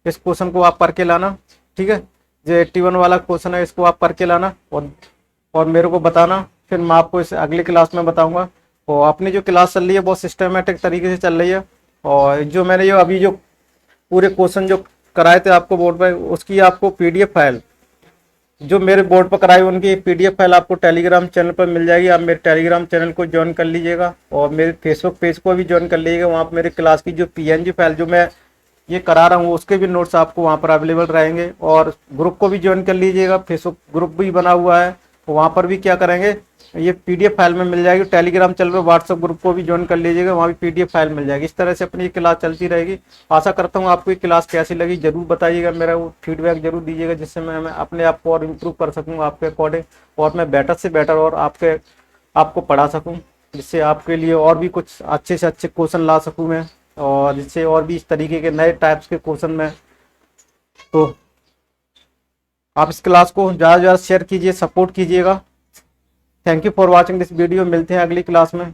इस क्वेश्चन को आप पढ़ के लाना। ठीक है, जो 81 वाला क्वेश्चन है इसको आप पढ़ के लाना, और मेरे को बताना, फिर मैं आपको इसे अगली क्लास में बताऊंगा। और अपनी जो क्लास चल रही है बहुत सिस्टमेटिक तरीके से चल रही है, और जो मैंने ये अभी जो पूरे क्वेश्चन जो कराए थे आपको बोर्ड पर, उसकी आपको PDF फाइल जो मेरे बोर्ड पर कराई उनकी PDF फाइल आपको टेलीग्राम चैनल पर मिल जाएगी। आप मेरे टेलीग्राम चैनल को ज्वाइन कर लीजिएगा और मेरे फेसबुक पेज को भी ज्वाइन कर लीजिएगा। वहाँ पर मेरे क्लास की जो PNG फाइल जो मैं ये करा रहा हूँ उसके भी नोट्स आपको वहाँ पर अवेलेबल रहेंगे। और ग्रुप को भी ज्वाइन कर लीजिएगा, फेसबुक ग्रुप भी बना हुआ है, तो वहाँ पर भी क्या करेंगे, ये PDF फाइल में मिल जाएगी। टेलीग्राम चैनल पर व्हाट्सएप ग्रुप को भी ज्वाइन कर लीजिएगा, वहाँ भी PDF फाइल मिल जाएगी। इस तरह से अपनी क्लास चलती रहेगी। आशा करता हूँ आपको ये क्लास कैसी लगी जरूर बताइएगा, मेरा वो फीडबैक जरूर दीजिएगा, जिससे मैं अपने आप को और इम्प्रूव कर सकूँ आपके अकॉर्डिंग, और मैं बेटर से बेटर और आपको पढ़ा सकूँ, जिससे आपके लिए और भी कुछ अच्छे से अच्छे क्वेश्चन ला सकूँ मैं, और जिससे और भी इस तरीके के नए टाइप्स के क्वेश्चन में। तो आप इस क्लास को ज़्यादा से ज़्यादा शेयर कीजिए, सपोर्ट कीजिएगा। Thank you for watching this video. मिलते हैं अगली क्लास में।